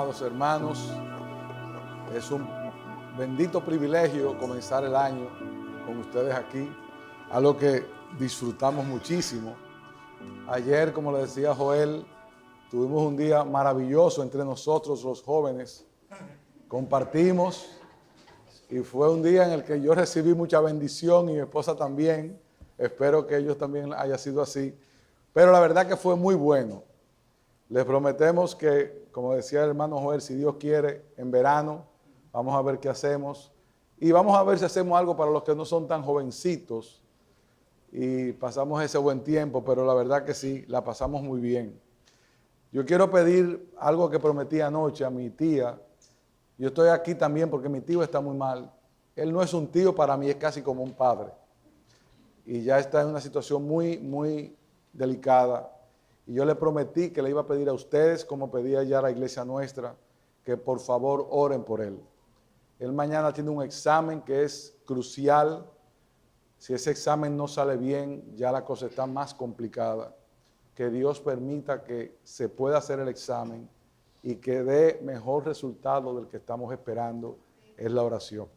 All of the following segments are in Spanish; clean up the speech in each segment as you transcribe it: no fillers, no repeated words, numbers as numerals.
amados hermanos. Es un bendito privilegio comenzar el año con ustedes aquí, algo que disfrutamos muchísimo. Ayer, como le decía Joel, tuvimos un día maravilloso entre nosotros los jóvenes. Compartimos y fue un día en el que yo recibí mucha bendición y mi esposa también. Espero que ellos también haya sido así. Pero la verdad que fue muy bueno. Les prometemos que, como decía el hermano Joel, si Dios quiere, en verano, vamos a ver qué hacemos. Y vamos a ver si hacemos algo para los que no son tan jovencitos. Y pasamos ese buen tiempo, pero la verdad que sí, la pasamos muy bien. Yo quiero pedir algo que prometí anoche a mi tía. Yo estoy aquí también porque mi tío está muy mal. Él no es un tío para mí, es casi como un padre. Y ya está en una situación muy delicada. Y yo le prometí que le iba a pedir a ustedes, como pedía ya a la iglesia nuestra, que por favor oren por él. Él mañana tiene un examen que es crucial. Si ese examen no sale bien, ya la cosa está más complicada. Que Dios permita que se pueda hacer el examen y que dé mejor resultado del que estamos esperando, es la oración.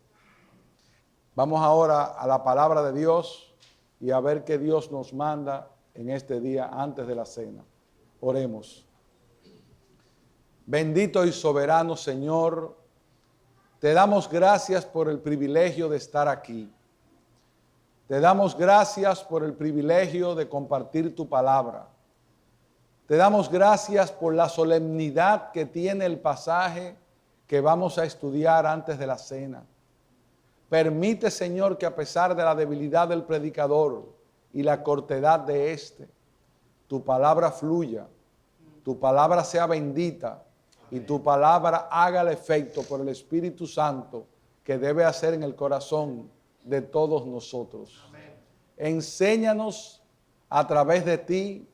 Vamos ahora a la palabra de Dios y a ver qué Dios nos manda en este día antes de la cena. Oremos. Bendito y soberano Señor, te damos gracias por el privilegio de estar aquí. Te damos gracias por el privilegio de compartir tu palabra. Te damos gracias por la solemnidad que tiene el pasaje que vamos a estudiar antes de la cena. Permite, Señor, que a pesar de la debilidad del predicador y la cortedad de éste, tu palabra fluya, tu palabra sea bendita y tu palabra haga el efecto por el Espíritu Santo que debe hacer en el corazón de todos nosotros. Amén. Enséñanos a través de ti,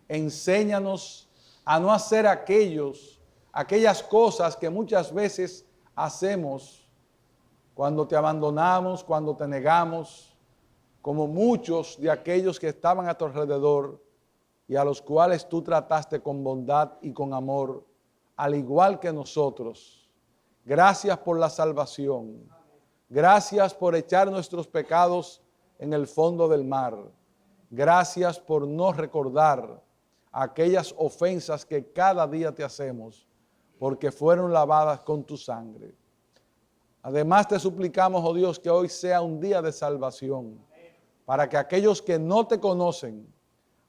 enséñanos a no hacer aquellas cosas que muchas veces hacemos cuando te abandonamos, cuando te negamos, como muchos de aquellos que estaban a tu alrededor y a los cuales tú trataste con bondad y con amor, al igual que nosotros. Gracias por la salvación. Gracias por echar nuestros pecados en el fondo del mar. Gracias por no recordar aquellas ofensas que cada día te hacemos, porque fueron lavadas con tu sangre. Además te suplicamos, oh Dios, que hoy sea un día de salvación, para que aquellos que no te conocen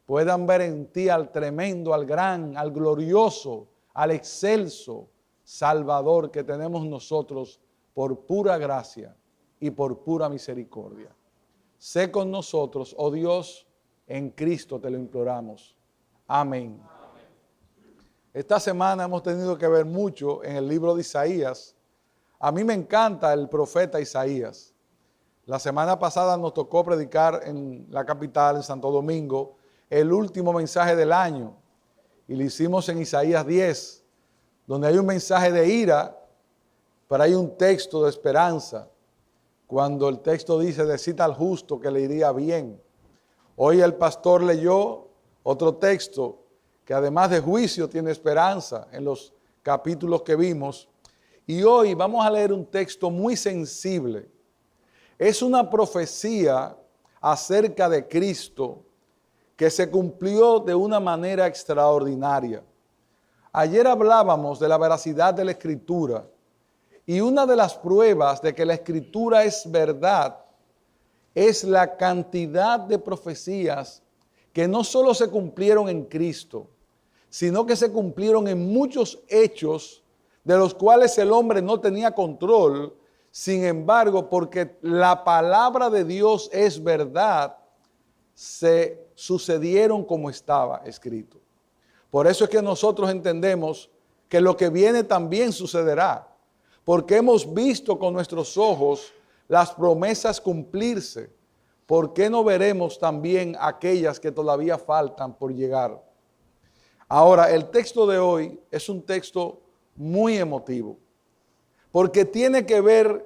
puedan ver en ti al tremendo, al gran, al glorioso, al excelso Salvador que tenemos nosotros por pura gracia y por pura misericordia. Sé con nosotros, oh Dios, en Cristo te lo imploramos. Amén. Esta semana hemos tenido que ver mucho en el libro de Isaías. A mí me encanta el profeta Isaías. La semana pasada nos tocó predicar en la capital, en Santo Domingo, el último mensaje del año. Y lo hicimos en Isaías 10, donde hay un mensaje de ira, pero hay un texto de esperanza. Cuando el texto dice, decid al justo que le iría bien. Hoy el pastor leyó otro texto que además de juicio tiene esperanza en los capítulos que vimos. Y hoy vamos a leer un texto muy sensible. Es una profecía acerca de Cristo que se cumplió de una manera extraordinaria. Ayer hablábamos de la veracidad de la Escritura y una de las pruebas de que la Escritura es verdad es la cantidad de profecías que no solo se cumplieron en Cristo, sino que se cumplieron en muchos hechos de los cuales el hombre no tenía control. Sin embargo, porque la palabra de Dios es verdad, se sucedieron como estaba escrito. Por eso es que nosotros entendemos que lo que viene también sucederá, porque hemos visto con nuestros ojos las promesas cumplirse. ¿Por qué no veremos también aquellas que todavía faltan por llegar? Ahora, el texto de hoy es un texto muy emotivo, porque tiene que ver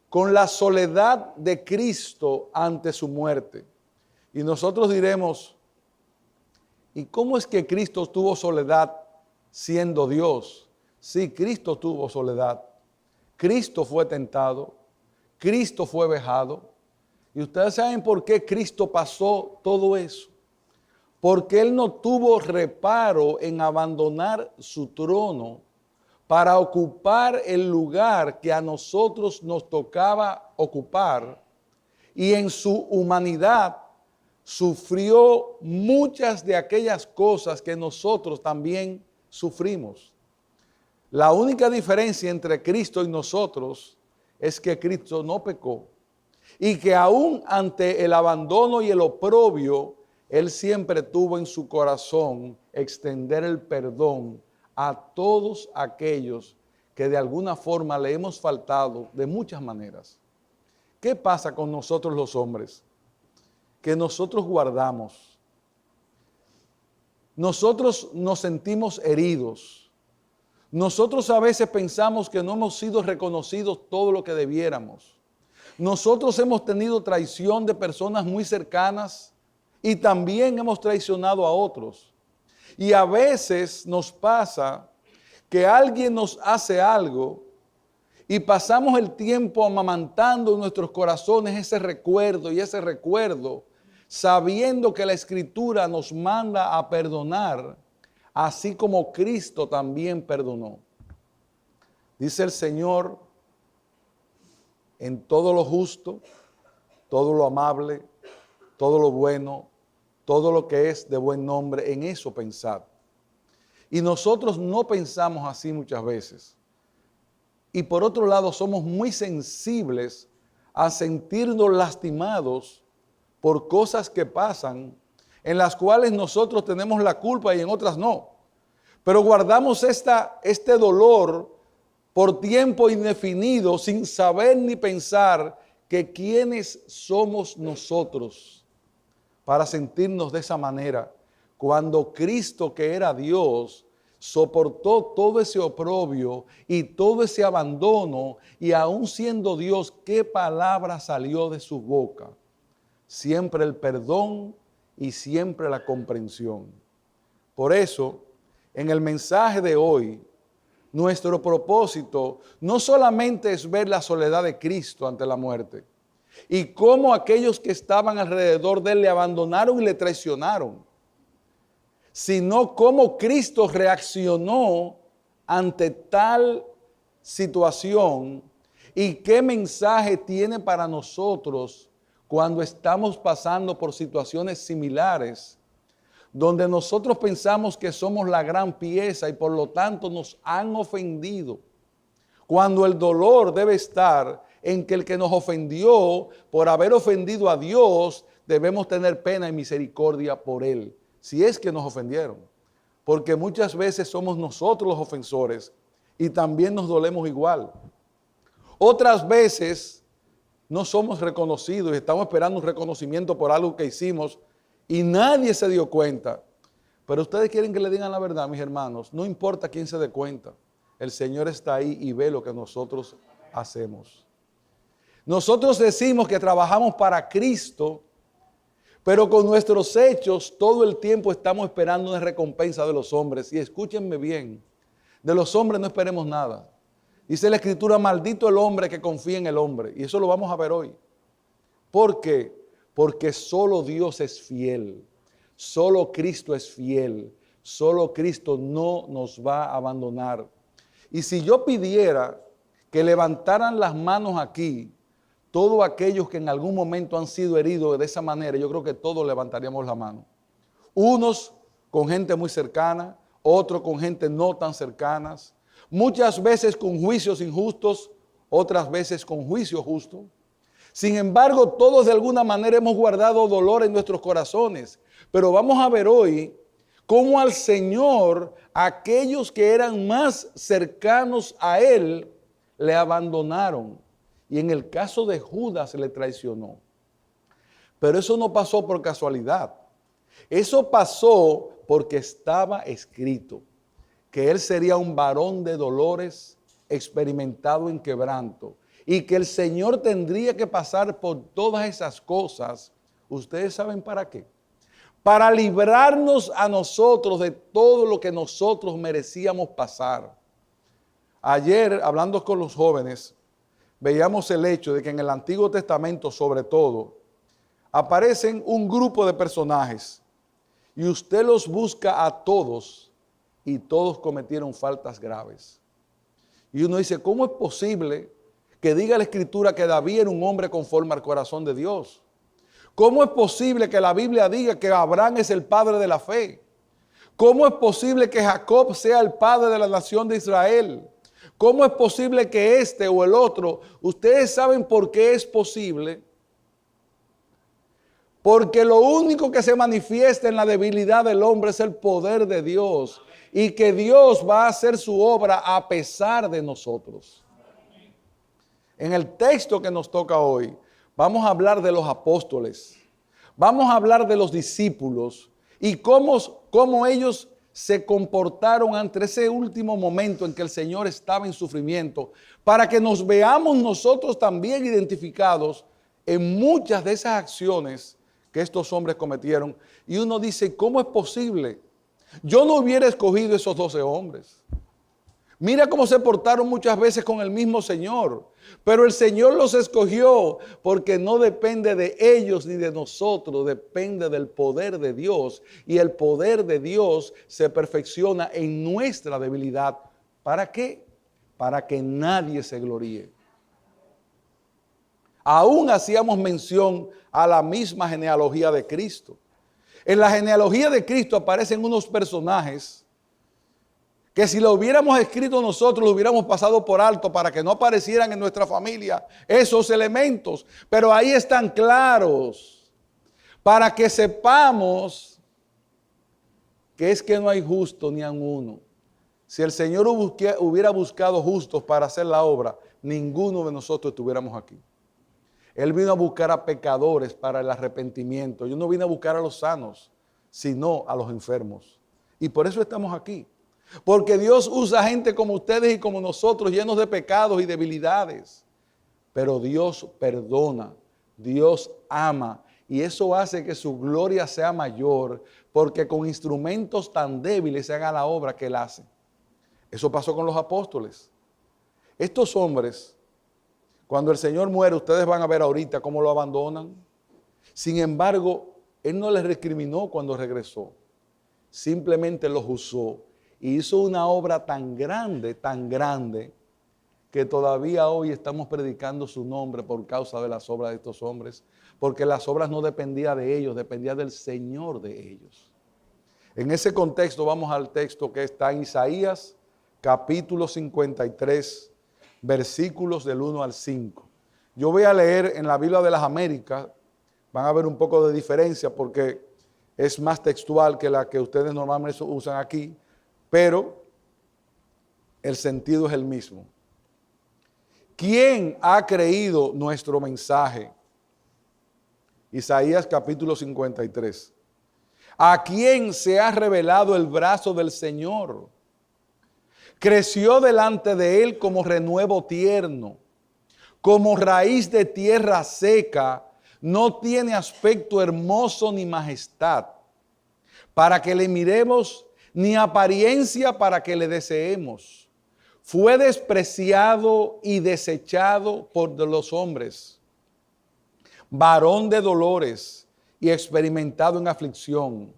con la soledad de Cristo ante su muerte. Y nosotros diremos, ¿y cómo es que Cristo tuvo soledad siendo Dios? Sí, Cristo tuvo soledad. Cristo fue tentado. Cristo fue vejado. Y ustedes saben por qué Cristo pasó todo eso. Porque Él no tuvo reparo en abandonar su trono para ocupar el lugar que a nosotros nos tocaba ocupar. Y en su humanidad sufrió muchas de aquellas cosas que nosotros también sufrimos. La única diferencia entre Cristo y nosotros es que Cristo no pecó y que aún ante el abandono y el oprobio, Él siempre tuvo en su corazón extender el perdón a todos aquellos que de alguna forma le hemos faltado de muchas maneras. ¿Qué pasa con nosotros los hombres? Que nosotros guardamos. Nosotros nos sentimos heridos. Nosotros a veces pensamos que no hemos sido reconocidos todo lo que debiéramos. Nosotros hemos tenido traición de personas muy cercanas y también hemos traicionado a otros. Y a veces nos pasa que alguien nos hace algo y pasamos el tiempo amamantando en nuestros corazones ese recuerdo y ese recuerdo, sabiendo que la Escritura nos manda a perdonar, así como Cristo también perdonó. Dice el Señor, en todo lo justo, todo lo amable, todo lo bueno, todo lo que es de buen nombre, en eso pensad. Y nosotros no pensamos así muchas veces. Y por otro lado, somos muy sensibles a sentirnos lastimados por cosas que pasan, en las cuales nosotros tenemos la culpa y en otras no. Pero guardamos este dolor por tiempo indefinido, sin saber ni pensar que quiénes somos nosotros para sentirnos de esa manera, cuando Cristo, que era Dios, soportó todo ese oprobio y todo ese abandono, y aún siendo Dios, ¿qué palabra salió de su boca? Siempre el perdón y siempre la comprensión. Por eso, en el mensaje de hoy, nuestro propósito no solamente es ver la soledad de Cristo ante la muerte y cómo aquellos que estaban alrededor de él le abandonaron y le traicionaron, sino cómo Cristo reaccionó ante tal situación y qué mensaje tiene para nosotros cuando estamos pasando por situaciones similares, donde nosotros pensamos que somos la gran pieza y por lo tanto nos han ofendido, cuando el dolor debe estar en que el que nos ofendió, por haber ofendido a Dios, debemos tener pena y misericordia por él, si es que nos ofendieron, porque muchas veces somos nosotros los ofensores y también nos dolemos igual. Otras veces no somos reconocidos y estamos esperando un reconocimiento por algo que hicimos y nadie se dio cuenta. Pero ustedes quieren que le digan la verdad, mis hermanos. No importa quién se dé cuenta. El Señor está ahí y ve lo que nosotros hacemos. Nosotros decimos que trabajamos para Cristo, pero con nuestros hechos todo el tiempo estamos esperando una recompensa de los hombres. Y escúchenme bien, de los hombres no esperemos nada. Dice la Escritura, maldito el hombre que confía en el hombre. Y eso lo vamos a ver hoy. ¿Por qué? Porque solo Dios es fiel. Solo Cristo es fiel. Solo Cristo no nos va a abandonar. Y si yo pidiera que levantaran las manos aquí, todos aquellos que en algún momento han sido heridos de esa manera, yo creo que todos levantaríamos la mano. Unos con gente muy cercana, otros con gente no tan cercanas, muchas veces con juicios injustos, otras veces con juicio justo. Sin embargo, todos de alguna manera hemos guardado dolor en nuestros corazones. Pero vamos a ver hoy cómo al Señor, aquellos que eran más cercanos a Él, le abandonaron. Y en el caso de Judas le traicionó. Pero eso no pasó por casualidad. Eso pasó porque estaba escrito que él sería un varón de dolores, experimentado en quebranto, y que el Señor tendría que pasar por todas esas cosas. ¿Ustedes saben para qué? Para librarnos a nosotros de todo lo que nosotros merecíamos pasar. Ayer, hablando con los jóvenes, veíamos el hecho de que en el Antiguo Testamento, sobre todo, aparecen un grupo de personajes y usted los busca a todos y todos cometieron faltas graves. Y uno dice, ¿cómo es posible que diga la Escritura que David era un hombre conforme al corazón de Dios? ¿Cómo es posible que la Biblia diga que Abraham es el padre de la fe? ¿Cómo es posible que Jacob sea el padre de la nación de Israel? ¿Cómo es posible que este o el otro? Ustedes saben por qué es posible. Porque lo único que se manifiesta en la debilidad del hombre es el poder de Dios. Y que Dios va a hacer su obra a pesar de nosotros. En el texto que nos toca hoy, vamos a hablar de los apóstoles. Vamos a hablar de los discípulos y cómo ellos se comportaron ante ese último momento en que el Señor estaba en sufrimiento, para que nos veamos nosotros también identificados en muchas de esas acciones que estos hombres cometieron. Y uno dice, ¿cómo es posible? Yo no hubiera escogido esos 12 hombres. Mira cómo se portaron muchas veces con el mismo Señor. Pero el Señor los escogió porque no depende de ellos ni de nosotros, depende del poder de Dios. Y el poder de Dios se perfecciona en nuestra debilidad. ¿Para qué? Para que nadie se gloríe. Aún hacíamos mención a la misma genealogía de Cristo. En la genealogía de Cristo aparecen unos personajes que si lo hubiéramos escrito nosotros, lo hubiéramos pasado por alto para que no aparecieran en nuestra familia esos elementos. Pero ahí están claros para que sepamos que es que no hay justo ni a uno. Si el Señor hubiera buscado justos para hacer la obra, ninguno de nosotros estuviéramos aquí. Él vino a buscar a pecadores para el arrepentimiento. Yo no vine a buscar a los sanos, sino a los enfermos. Y por eso estamos aquí. Porque Dios usa gente como ustedes y como nosotros, llenos de pecados y debilidades. Pero Dios perdona, Dios ama. Y eso hace que su gloria sea mayor, porque con instrumentos tan débiles se haga la obra que Él hace. Eso pasó con los apóstoles. Estos hombres, cuando el Señor muere, ustedes van a ver ahorita cómo lo abandonan. Sin embargo, Él no les recriminó cuando regresó. Simplemente los usó. Y hizo una obra tan grande, que todavía hoy estamos predicando su nombre por causa de las obras de estos hombres. Porque las obras no dependían de ellos, dependían del Señor de ellos. En ese contexto vamos al texto que está en Isaías, capítulo 53, versículos del 1 al 5. Yo voy a leer en la Biblia de las Américas, van a ver un poco de diferencia porque es más textual que la que ustedes normalmente usan aquí, pero el sentido es el mismo. ¿Quién ha creído nuestro mensaje? Isaías capítulo 53. ¿A quién se ha revelado el brazo del Señor? Creció delante de él como renuevo tierno, como raíz de tierra seca, no tiene aspecto hermoso ni majestad, para que le miremos, ni apariencia para que le deseemos. Fue despreciado y desechado por los hombres, varón de dolores y experimentado en aflicción.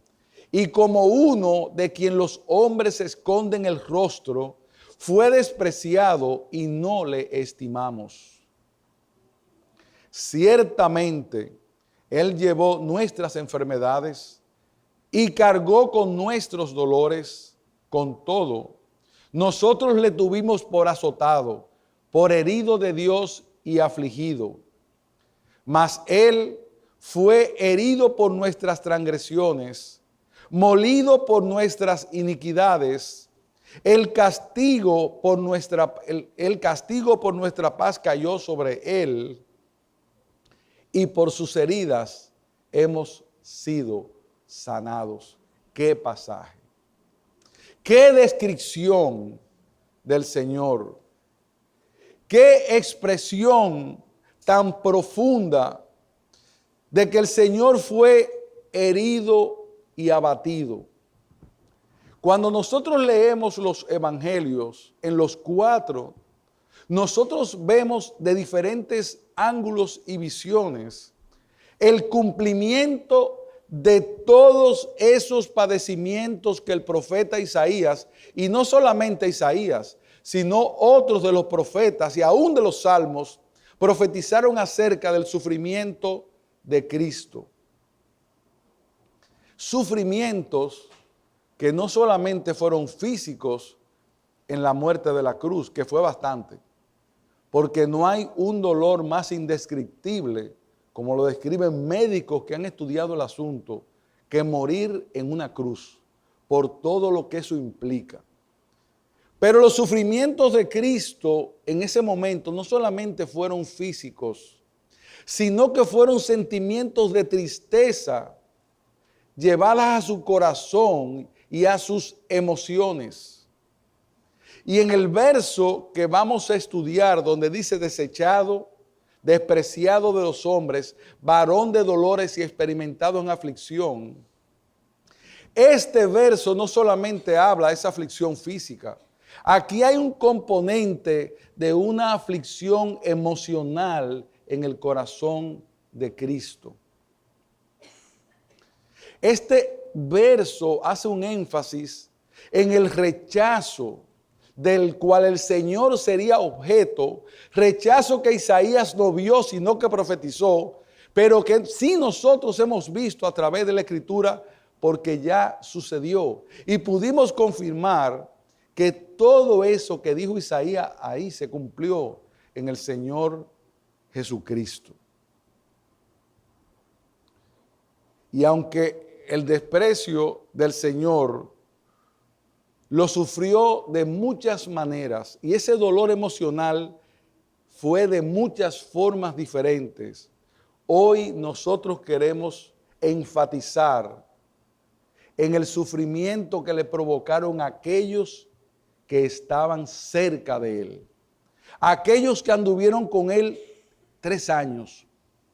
Y como uno de quien los hombres esconden el rostro, fue despreciado y no le estimamos. Ciertamente, Él llevó nuestras enfermedades y cargó con nuestros dolores. Con todo, nosotros le tuvimos por azotado, por herido de Dios y afligido. Mas Él fue herido por nuestras transgresiones, molido por nuestras iniquidades. El castigo por nuestra paz cayó sobre Él, y por sus heridas hemos sido sanados. ¡Qué pasaje! ¡Qué descripción del Señor! ¡Qué expresión tan profunda de que el Señor fue herido y abatido! Cuando nosotros leemos los evangelios, en los 4, nosotros vemos de diferentes ángulos y visiones el cumplimiento de todos esos padecimientos que el profeta Isaías, y no solamente Isaías, sino otros de los profetas y aún de los salmos, profetizaron acerca del sufrimiento de Cristo. Sufrimientos que no solamente fueron físicos en la muerte de la cruz, que fue bastante, porque no hay un dolor más indescriptible, como lo describen médicos que han estudiado el asunto, que morir en una cruz, por todo lo que eso implica. Pero los sufrimientos de Cristo en ese momento no solamente fueron físicos, sino que fueron sentimientos de tristeza llevadas a su corazón y a sus emociones. Y en el verso que vamos a estudiar, donde dice desechado, despreciado de los hombres, varón de dolores y experimentado en aflicción, este verso no solamente habla de esa aflicción física. Aquí hay un componente de una aflicción emocional en el corazón de Cristo. Este verso hace un énfasis en el rechazo del cual el Señor sería objeto, rechazo que Isaías no vio, sino que profetizó, pero que sí nosotros hemos visto a través de la Escritura, porque ya sucedió. Y pudimos confirmar que todo eso que dijo Isaías ahí se cumplió en el Señor Jesucristo. Y aunque el desprecio del Señor lo sufrió de muchas maneras, y ese dolor emocional fue de muchas formas diferentes, hoy nosotros queremos enfatizar en el sufrimiento que le provocaron aquellos que estaban cerca de él. Aquellos que anduvieron con él 3 años,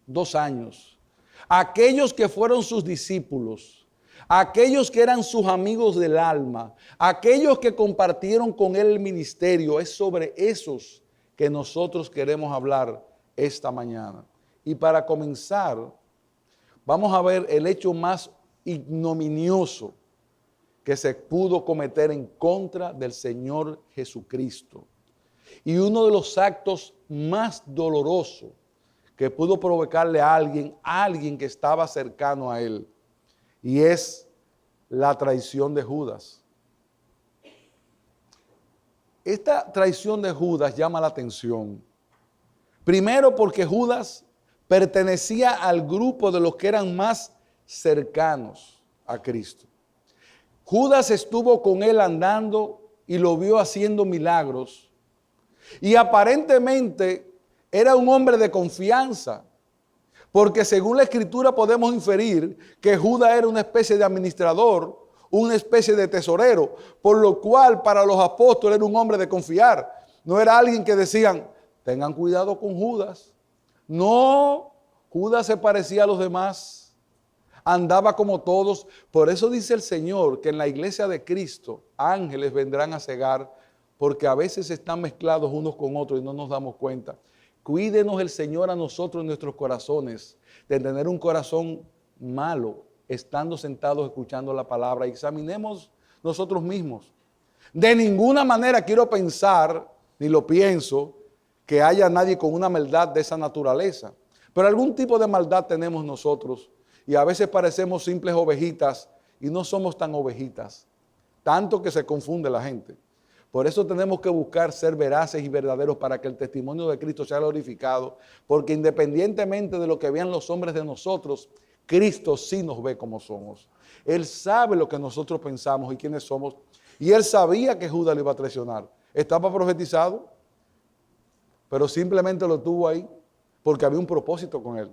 2 años. Aquellos que fueron sus discípulos. Aquellos que eran sus amigos del alma. Aquellos que compartieron con él el ministerio. Es sobre esos que nosotros queremos hablar esta mañana. Y para comenzar, vamos a ver el hecho más ignominioso que se pudo cometer en contra del Señor Jesucristo. Y uno de los actos más dolorosos que pudo provocarle a alguien que estaba cercano a él, y es la traición de Judas. Esta traición de Judas llama la atención. Primero porque Judas pertenecía al grupo de los que eran más cercanos a Cristo. Judas estuvo con él andando y lo vio haciendo milagros. Y aparentemente era un hombre de confianza, porque según la Escritura podemos inferir que Judas era una especie de administrador, una especie de tesorero, por lo cual para los apóstoles era un hombre de confiar. No era alguien que decían, tengan cuidado con Judas. No, Judas se parecía a los demás, andaba como todos. Por eso dice el Señor que en la iglesia de Cristo ángeles vendrán a cegar, porque a veces están mezclados unos con otros y no nos damos cuenta. Cuídenos el Señor a nosotros en nuestros corazones de tener un corazón malo, estando sentados escuchando la palabra. Examinemos nosotros mismos. De ninguna manera quiero pensar, ni lo pienso, que haya nadie con una maldad de esa naturaleza. Pero algún tipo de maldad tenemos nosotros y a veces parecemos simples ovejitas y no somos tan ovejitas, tanto que se confunde la gente. Por eso tenemos que buscar ser veraces y verdaderos para que el testimonio de Cristo sea glorificado, porque independientemente de lo que vean los hombres de nosotros, Cristo sí nos ve como somos. Él sabe lo que nosotros pensamos y quiénes somos, y él sabía que Judas lo iba a traicionar. Estaba profetizado, pero simplemente lo tuvo ahí porque había un propósito con él.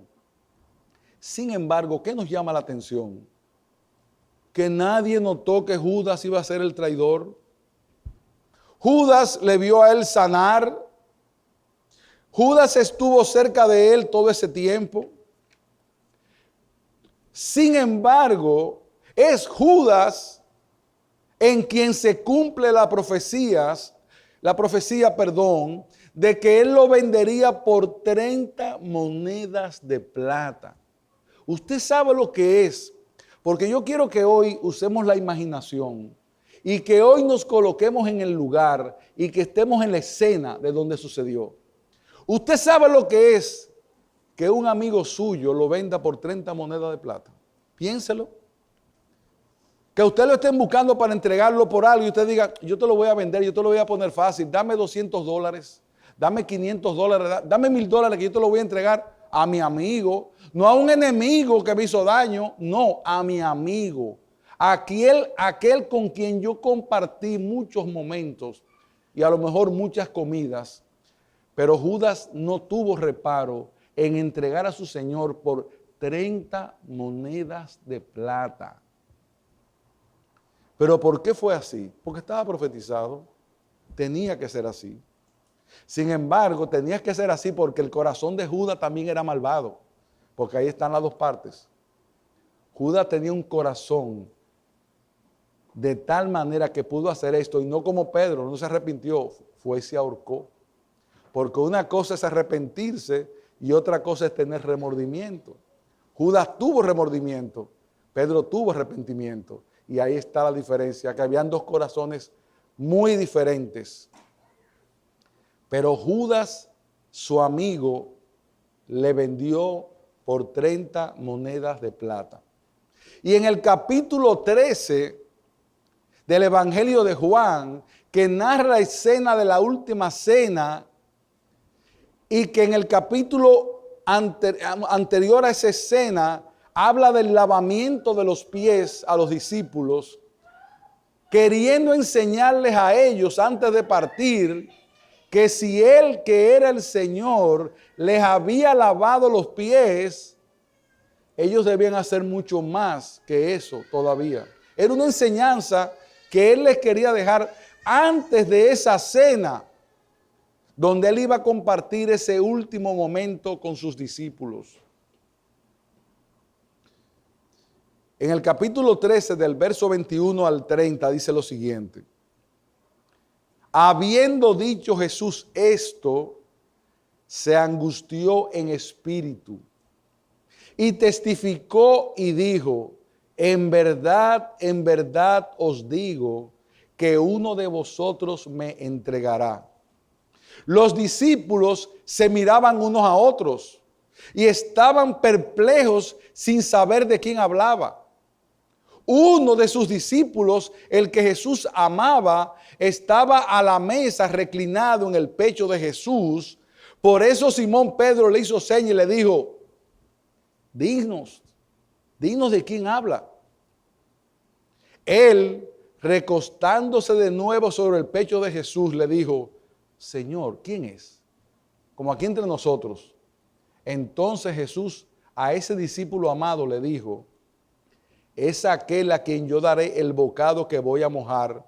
Sin embargo, ¿qué nos llama la atención? Que nadie notó que Judas iba a ser el traidor. Judas le vio a él sanar. Judas estuvo cerca de él todo ese tiempo. Sin embargo, es Judas en quien se cumple la profecía, de que él lo vendería por 30 monedas de plata. Usted sabe lo que es, porque yo quiero que hoy usemos la imaginación y que hoy nos coloquemos en el lugar y que estemos en la escena de donde sucedió. Usted sabe lo que es que un amigo suyo lo venda por 30 monedas de plata. Piénselo. Que usted lo estén buscando para entregarlo por algo y usted diga, yo te lo voy a vender, yo te lo voy a poner fácil, dame $200, dame $500, dame $1000 que yo te lo voy a entregar a mi amigo, no a un enemigo que me hizo daño, no, a mi amigo, aquel con quien yo compartí muchos momentos y a lo mejor muchas comidas, pero Judas no tuvo reparo en entregar a su Señor por 30 monedas de plata. ¿Pero por qué fue así? Porque estaba profetizado, tenía que ser así. Sin embargo, tenía que ser así porque el corazón de Judas también era malvado, porque ahí están las dos partes. Judas tenía un corazón de tal manera que pudo hacer esto, y no como Pedro, no se arrepintió, fue y se ahorcó. Porque una cosa es arrepentirse y otra cosa es tener remordimiento. Judas tuvo remordimiento, Pedro tuvo arrepentimiento. Y ahí está la diferencia, que habían dos corazones muy diferentes. Pero Judas, su amigo, le vendió por 30 monedas de plata. Y en el capítulo 13 del Evangelio de Juan, que narra la escena de la última cena, y que en el capítulo anterior a esa escena habla del lavamiento de los pies a los discípulos, queriendo enseñarles a ellos antes de partir que si él, que era el Señor, les había lavado los pies, ellos debían hacer mucho más que eso todavía. Era una enseñanza que él les quería dejar antes de esa cena, donde él iba a compartir ese último momento con sus discípulos. En el capítulo 13, del verso 21 al 30, dice lo siguiente. Habiendo dicho Jesús esto, se angustió en espíritu y testificó y dijo, en verdad os digo que uno de vosotros me entregará. Los discípulos se miraban unos a otros y estaban perplejos sin saber de quién hablaba. Uno de sus discípulos, el que Jesús amaba, estaba a la mesa reclinado en el pecho de Jesús. Por eso Simón Pedro le hizo seña y le dijo, dinos de quién habla. Él, recostándose de nuevo sobre el pecho de Jesús, le dijo, Señor, ¿quién es? Como aquí entre nosotros. Entonces Jesús a ese discípulo amado le dijo, es aquel a quien yo daré el bocado que voy a mojar.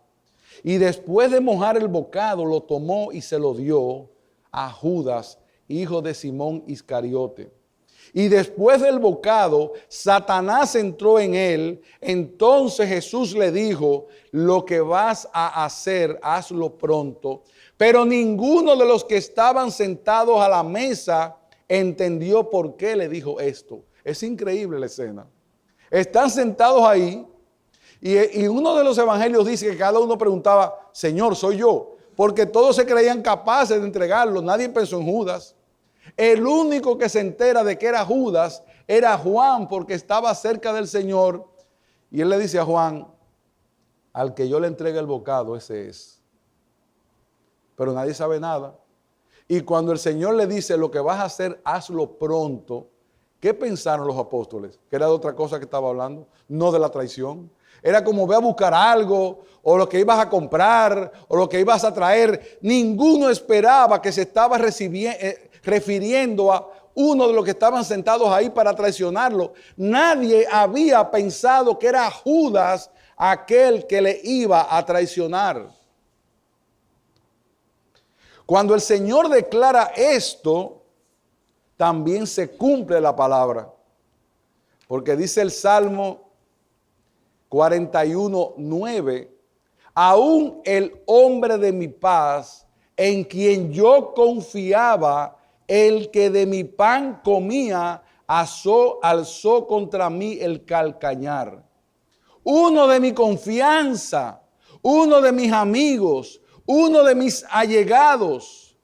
Y después de mojar el bocado, lo tomó y se lo dio a Judas, hijo de Simón Iscariote. Y después del bocado, Satanás entró en él. Entonces Jesús le dijo, lo que vas a hacer, hazlo pronto. Pero ninguno de los que estaban sentados a la mesa entendió por qué le dijo esto. Es increíble la escena. Están sentados ahí y uno de los evangelios dice que cada uno preguntaba, Señor, ¿soy yo? Porque todos se creían capaces de entregarlo. Nadie pensó en Judas. El único que se entera de que era Judas era Juan, porque estaba cerca del Señor. Y él le dice a Juan, al que yo le entregue el bocado, ese es. Pero nadie sabe nada. Y cuando el Señor le dice, lo que vas a hacer, hazlo pronto. ¿Qué pensaron los apóstoles? ¿Que era de otra cosa que estaba hablando? No de la traición. Era como ve a buscar algo, o lo que ibas a comprar, o lo que ibas a traer. Ninguno esperaba que se estaba refiriendo a uno de los que estaban sentados ahí para traicionarlo. Nadie había pensado que era Judas aquel que le iba a traicionar. Cuando el Señor declara esto, también se cumple la palabra. Porque dice el Salmo 41:9, aún el hombre de mi paz, en quien yo confiaba, el que de mi pan comía, alzó contra mí el calcañar. Uno de mi confianza, uno de mis amigos, uno de mis allegados.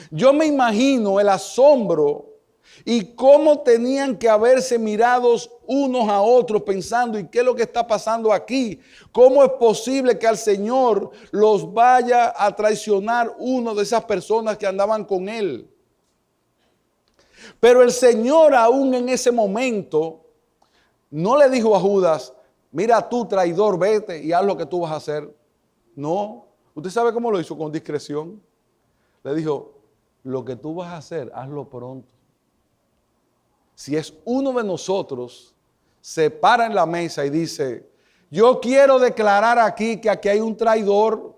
Yo me imagino el asombro y cómo tenían que haberse mirados unos a otros pensando, ¿y qué es lo que está pasando aquí? ¿Cómo es posible que al Señor los vaya a traicionar uno de esas personas que andaban con él? Pero el Señor aún en ese momento no le dijo a Judas, mira tú traidor, vete y haz lo que tú vas a hacer. No, usted sabe cómo lo hizo, con discreción. Le dijo, lo que tú vas a hacer, hazlo pronto. Si es uno de nosotros, se para en la mesa y dice, yo quiero declarar aquí que aquí hay un traidor.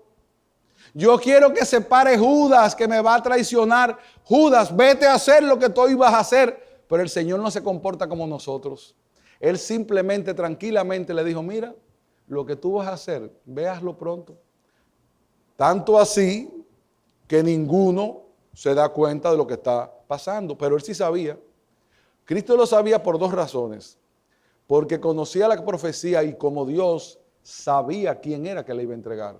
Yo quiero que se pare Judas, que me va a traicionar. Judas, vete a hacer lo que tú ibas a hacer. Pero el Señor no se comporta como nosotros. Él simplemente, tranquilamente le dijo, mira, lo que tú vas a hacer, véaslo pronto. Tanto así que ninguno se da cuenta de lo que está pasando. Pero él sí sabía. Cristo lo sabía por dos razones. Porque conocía la profecía y como Dios sabía quién era que le iba a entregar.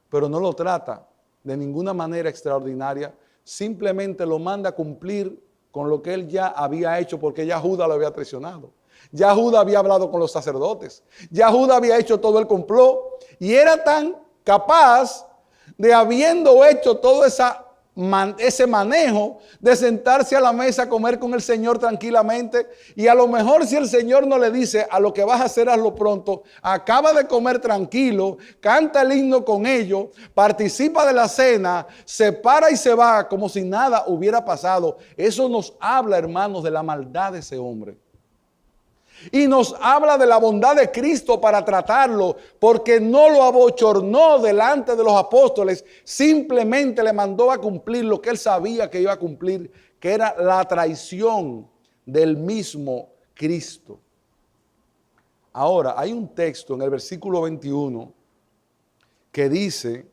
Pero no lo trata de ninguna manera extraordinaria. Simplemente lo manda a cumplir con lo que él ya había hecho porque ya Judas lo había traicionado. Ya Judas había hablado con los sacerdotes. Ya Judas había hecho todo el complot. Y era tan capaz de, habiendo hecho todo ese manejo, de sentarse a la mesa a comer con el Señor tranquilamente. Y a lo mejor si el Señor no le dice, a lo que vas a hacer hazlo pronto, acaba de comer tranquilo, canta el himno con ellos, participa de la cena, se para y se va como si nada hubiera pasado. Eso nos habla, hermanos, de la maldad de ese hombre. Y nos habla de la bondad de Cristo para tratarlo, porque no lo abochornó delante de los apóstoles, simplemente le mandó a cumplir lo que él sabía que iba a cumplir, que era la traición del mismo Cristo. Ahora, hay un texto en el versículo 21 que dice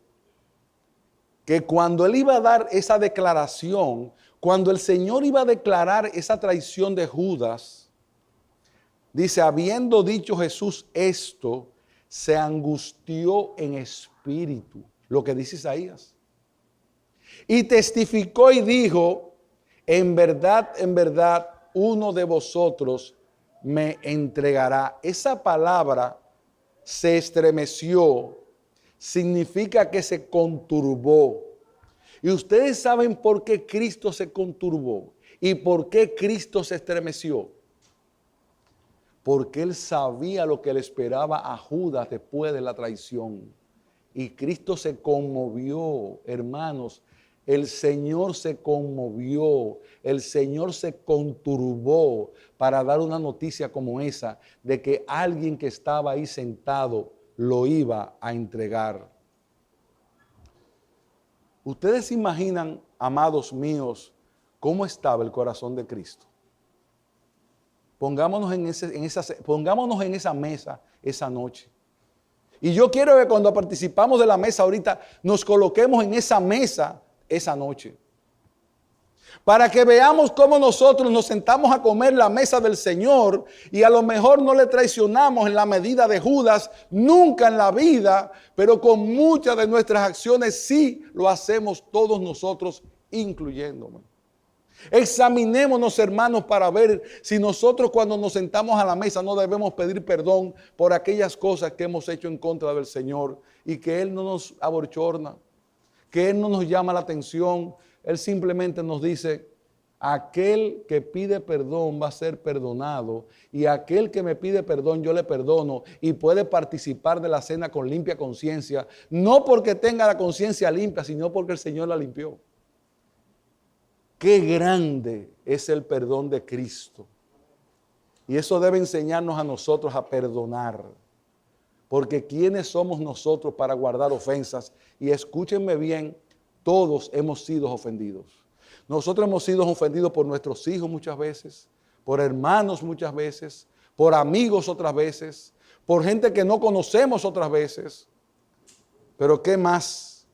que cuando él iba a dar esa declaración, cuando el Señor iba a declarar esa traición de Judas, dice, habiendo dicho Jesús esto, se angustió en espíritu, lo que dice Isaías. Y testificó y dijo, en verdad, uno de vosotros me entregará. Esa palabra, se estremeció, significa que se conturbó. Y ustedes saben por qué Cristo se conturbó y por qué Cristo se estremeció. Porque él sabía lo que le esperaba a Judas después de la traición. Y Cristo se conmovió, hermanos. El Señor se conmovió, el Señor se conturbó para dar una noticia como esa, de que alguien que estaba ahí sentado lo iba a entregar. Ustedes se imaginan, amados míos, cómo estaba el corazón de Cristo. Pongámonos en esa mesa esa noche. Y yo quiero que cuando participamos de la mesa ahorita, nos coloquemos en esa mesa esa noche. Para que veamos cómo nosotros nos sentamos a comer la mesa del Señor y a lo mejor no le traicionamos en la medida de Judas, nunca en la vida, pero con muchas de nuestras acciones sí lo hacemos todos nosotros, incluyéndome. Examinémonos, hermanos, para ver si nosotros cuando nos sentamos a la mesa no debemos pedir perdón por aquellas cosas que hemos hecho en contra del Señor y que Él no nos abochorna, que Él no nos llama la atención. Él simplemente nos dice, aquel que pide perdón va a ser perdonado y aquel que me pide perdón yo le perdono y puede participar de la cena con limpia conciencia, no porque tenga la conciencia limpia, sino porque el Señor la limpió. Qué grande es el perdón de Cristo. Y eso debe enseñarnos a nosotros a perdonar. Porque ¿quiénes somos nosotros para guardar ofensas? Y escúchenme bien, todos hemos sido ofendidos. Nosotros hemos sido ofendidos por nuestros hijos muchas veces, por hermanos muchas veces, por amigos otras veces, por gente que no conocemos otras veces. Pero ¿qué más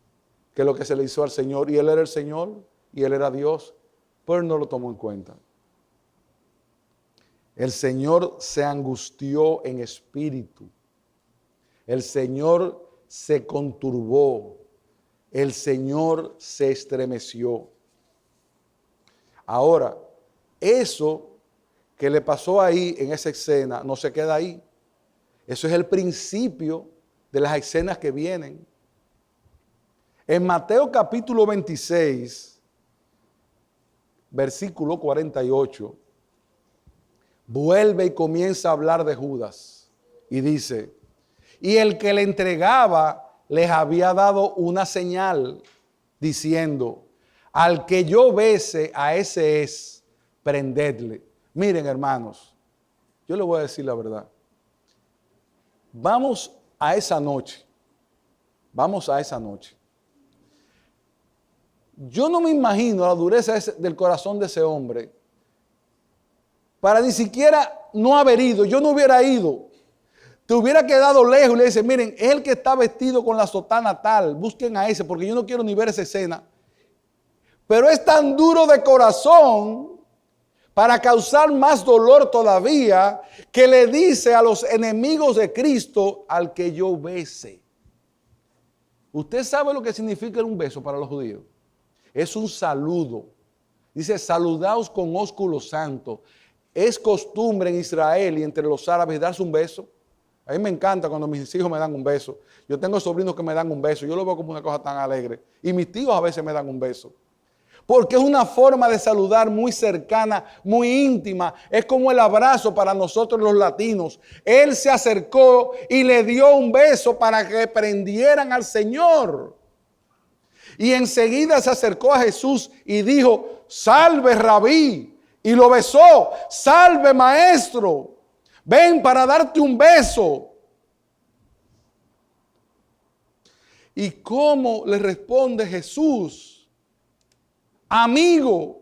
que lo que se le hizo al Señor? Y Él era el Señor y Él era Dios, pero Él no lo tomó en cuenta. El Señor se angustió en espíritu. El Señor se conturbó. El Señor se estremeció. Ahora, eso que le pasó ahí en esa escena no se queda ahí. Eso es el principio de las escenas que vienen. En Mateo capítulo 26, versículo 48, vuelve y comienza a hablar de Judas. Y dice, y el que le entregaba les había dado una señal, diciendo, al que yo bese, a ese es, prendedle. Miren, hermanos, yo les voy a decir la verdad. Vamos a esa noche. Yo no me imagino la dureza del corazón de ese hombre para ni siquiera no haber ido. Yo no hubiera ido. Te hubiera quedado lejos y le dice, miren, es el que está vestido con la sotana tal, busquen a ese porque yo no quiero ni ver esa escena. Pero es tan duro de corazón para causar más dolor todavía que le dice a los enemigos de Cristo, al que yo bese. ¿Usted sabe lo que significa un beso para los judíos? Es un saludo. Dice, saludaos con ósculo santo. Es costumbre en Israel y entre los árabes darse un beso. A mí me encanta cuando mis hijos me dan un beso. Yo tengo sobrinos que me dan un beso. Yo lo veo como una cosa tan alegre. Y mis tíos a veces me dan un beso. Porque es una forma de saludar muy cercana, muy íntima. Es como el abrazo para nosotros los latinos. Él se acercó y le dio un beso para que prendieran al Señor. Y enseguida se acercó a Jesús y dijo, salve Rabí. Y lo besó, salve maestro. Ven para darte un beso. ¿Y cómo le responde Jesús? Amigo,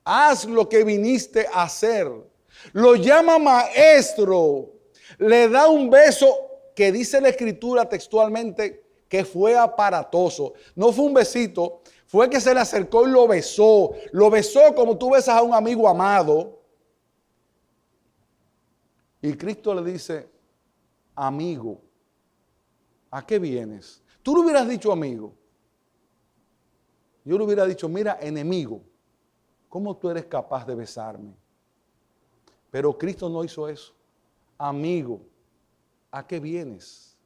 haz lo que viniste a hacer. Lo llama maestro. Le da un beso que dice la escritura textualmente que fue aparatoso. No fue un besito, fue que se le acercó y lo besó. Lo besó como tú besas a un amigo amado. Y Cristo le dice, amigo, ¿a qué vienes? Tú le hubieras dicho amigo. Yo le hubiera dicho, mira, enemigo, ¿cómo tú eres capaz de besarme? Pero Cristo no hizo eso. Amigo, ¿a qué vienes?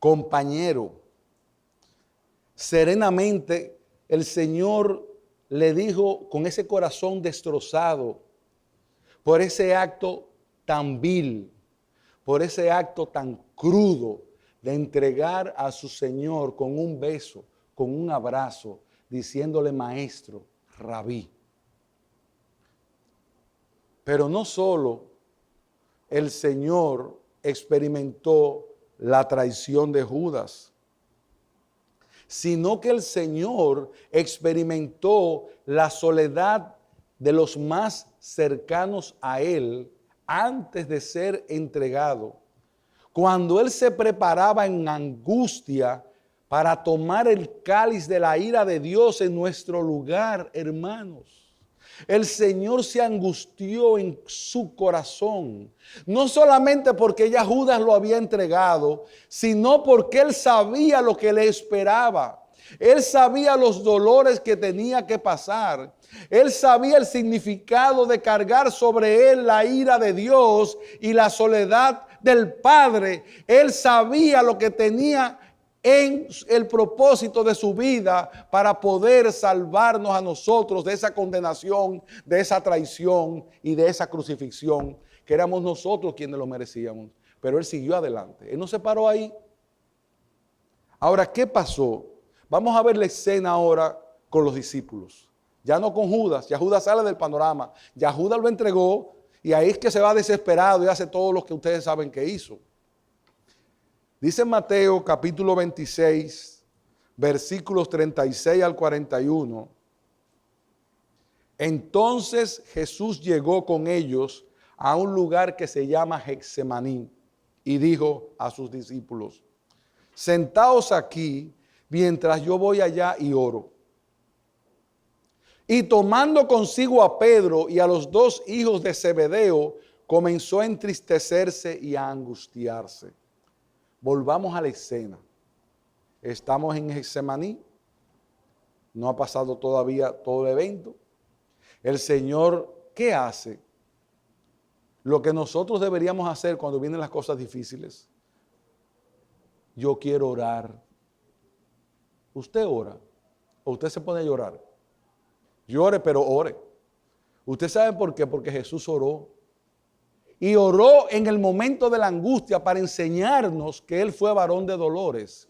Compañero. Serenamente el Señor le dijo con ese corazón destrozado por ese acto tan vil, por ese acto tan crudo de entregar a su Señor con un beso, con un abrazo, diciéndole maestro, rabí. Pero no solo el Señor experimentó la traición de Judas, sino que el Señor experimentó la soledad de los más cercanos a Él antes de ser entregado. Cuando Él se preparaba en angustia para tomar el cáliz de la ira de Dios en nuestro lugar, hermanos. El Señor se angustió en su corazón, no solamente porque ya Judas lo había entregado, sino porque Él sabía lo que le esperaba. Él sabía los dolores que tenía que pasar. Él sabía el significado de cargar sobre él la ira de Dios y la soledad del Padre. Él sabía lo que tenía en el propósito de su vida para poder salvarnos a nosotros de esa condenación, de esa traición y de esa crucifixión, que éramos nosotros quienes lo merecíamos. Pero Él siguió adelante. Él no se paró ahí. Ahora, ¿qué pasó? Vamos a ver la escena ahora con los discípulos. Ya no con Judas, ya Judas sale del panorama. Ya Judas lo entregó y ahí es que se va desesperado y hace todo lo que ustedes saben que hizo. Dice Mateo capítulo 26, versículos 36 al 41. Entonces Jesús llegó con ellos a un lugar que se llama Getsemaní y dijo a sus discípulos: sentaos aquí mientras yo voy allá y oro. Y tomando consigo a Pedro y a los dos hijos de Zebedeo, comenzó a entristecerse y a angustiarse. Volvamos a la escena. Estamos en Getsemaní. No ha pasado todavía todo el evento. El Señor, ¿qué hace? Lo que nosotros deberíamos hacer cuando vienen las cosas difíciles. Yo quiero orar. ¿Usted ora? ¿O usted se pone a llorar? Llore, pero ore. ¿Usted sabe por qué? Porque Jesús oró. Y oró en el momento de la angustia para enseñarnos que Él fue varón de dolores.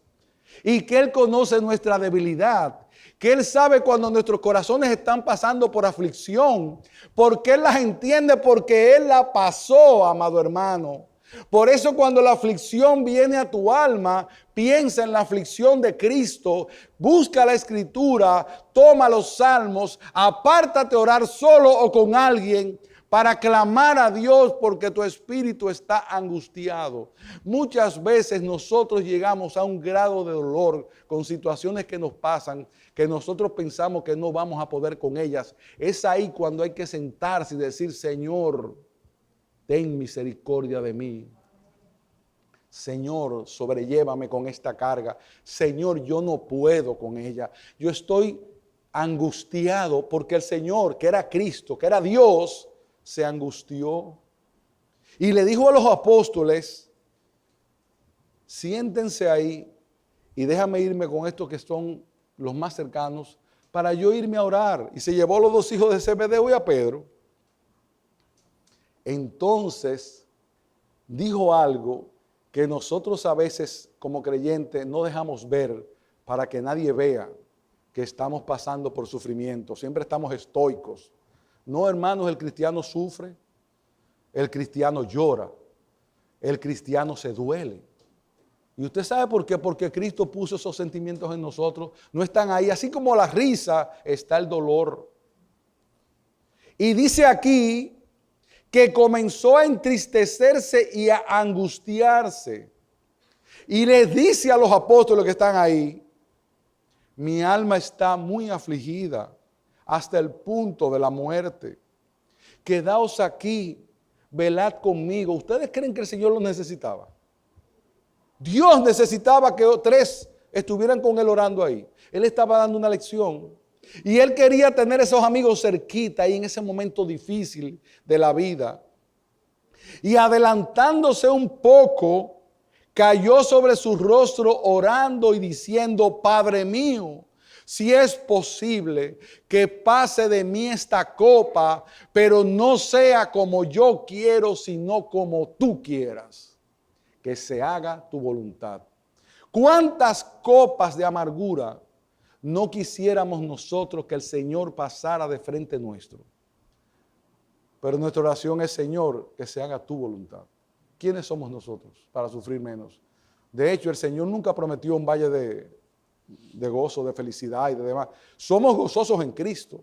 Y que Él conoce nuestra debilidad. Que Él sabe cuando nuestros corazones están pasando por aflicción. Porque Él las entiende, porque Él la pasó, amado hermano. Por eso cuando la aflicción viene a tu alma, piensa en la aflicción de Cristo, busca la Escritura, toma los salmos, apártate a orar solo o con alguien para clamar a Dios porque tu espíritu está angustiado. Muchas veces nosotros llegamos a un grado de dolor con situaciones que nos pasan, que nosotros pensamos que no vamos a poder con ellas. Es ahí cuando hay que sentarse y decir: Señor, ten misericordia de mí. Señor, sobrellévame con esta carga. Señor, yo no puedo con ella. Yo estoy angustiado porque el Señor, que era Cristo, que era Dios, se angustió. Y le dijo a los apóstoles: siéntense ahí y déjame irme con estos que son los más cercanos para yo irme a orar. Y se llevó a los dos hijos de Zebedeo y a Pedro. Entonces dijo algo que nosotros a veces como creyentes no dejamos ver para que nadie vea que estamos pasando por sufrimiento. Siempre estamos estoicos. No, hermanos, el cristiano sufre, el cristiano llora, el cristiano se duele. ¿Y usted sabe por qué? Porque Cristo puso esos sentimientos en nosotros. No están ahí. Así como la risa, está el dolor. Y dice aquí que comenzó a entristecerse y a angustiarse. Y les dice a los apóstoles que están ahí: mi alma está muy afligida hasta el punto de la muerte. Quedaos aquí, velad conmigo. ¿Ustedes creen que el Señor lo necesitaba? Dios necesitaba que tres estuvieran con Él orando ahí. Él estaba dando una lección. Y Él quería tener esos amigos cerquita ahí en ese momento difícil de la vida. Y adelantándose un poco, cayó sobre su rostro orando y diciendo: Padre mío, si es posible que pase de mí esta copa, pero no sea como yo quiero, sino como tú quieras. Que se haga tu voluntad. ¿Cuántas copas de amargura no quisiéramos nosotros que el Señor pasara de frente nuestro? Pero nuestra oración es: Señor, que se haga tu voluntad. ¿Quiénes somos nosotros para sufrir menos? De hecho, el Señor nunca prometió un valle de gozo, de felicidad y de demás. Somos gozosos en Cristo.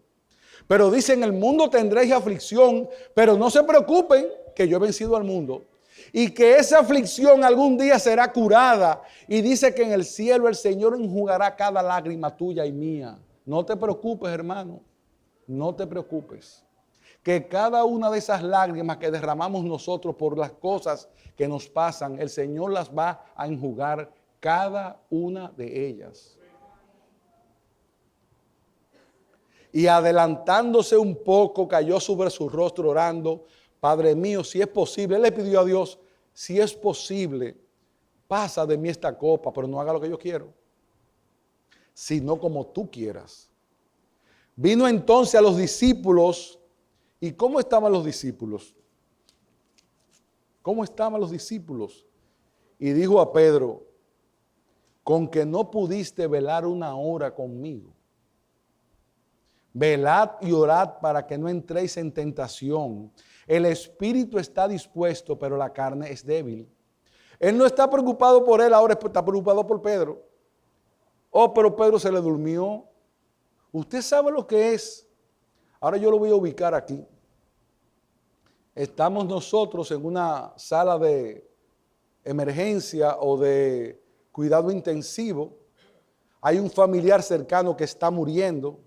Pero dice: en el mundo tendréis aflicción, pero no se preocupen, que yo he vencido al mundo. Y que esa aflicción algún día será curada. Y dice que en el cielo el Señor enjugará cada lágrima tuya y mía. No te preocupes, hermano. No te preocupes. Que cada una de esas lágrimas que derramamos nosotros por las cosas que nos pasan, el Señor las va a enjugar, cada una de ellas. Y adelantándose un poco, cayó sobre su rostro orando: Padre mío, si es posible. Él le pidió a Dios: si es posible, pasa de mí esta copa, pero no haga lo que yo quiero, sino como tú quieras. Vino entonces a los discípulos. ¿Y cómo estaban los discípulos? ¿Cómo estaban los discípulos? Y dijo a Pedro: con que no pudiste velar una hora conmigo. Velad y orad para que no entréis en tentación. El espíritu está dispuesto, pero la carne es débil. Él no está preocupado por él, ahora está preocupado por Pedro. Oh, pero Pedro se le durmió. Usted sabe lo que es. Ahora yo lo voy a ubicar aquí. Estamos nosotros en una sala de emergencia o de cuidado intensivo. Hay un familiar cercano que está muriendo.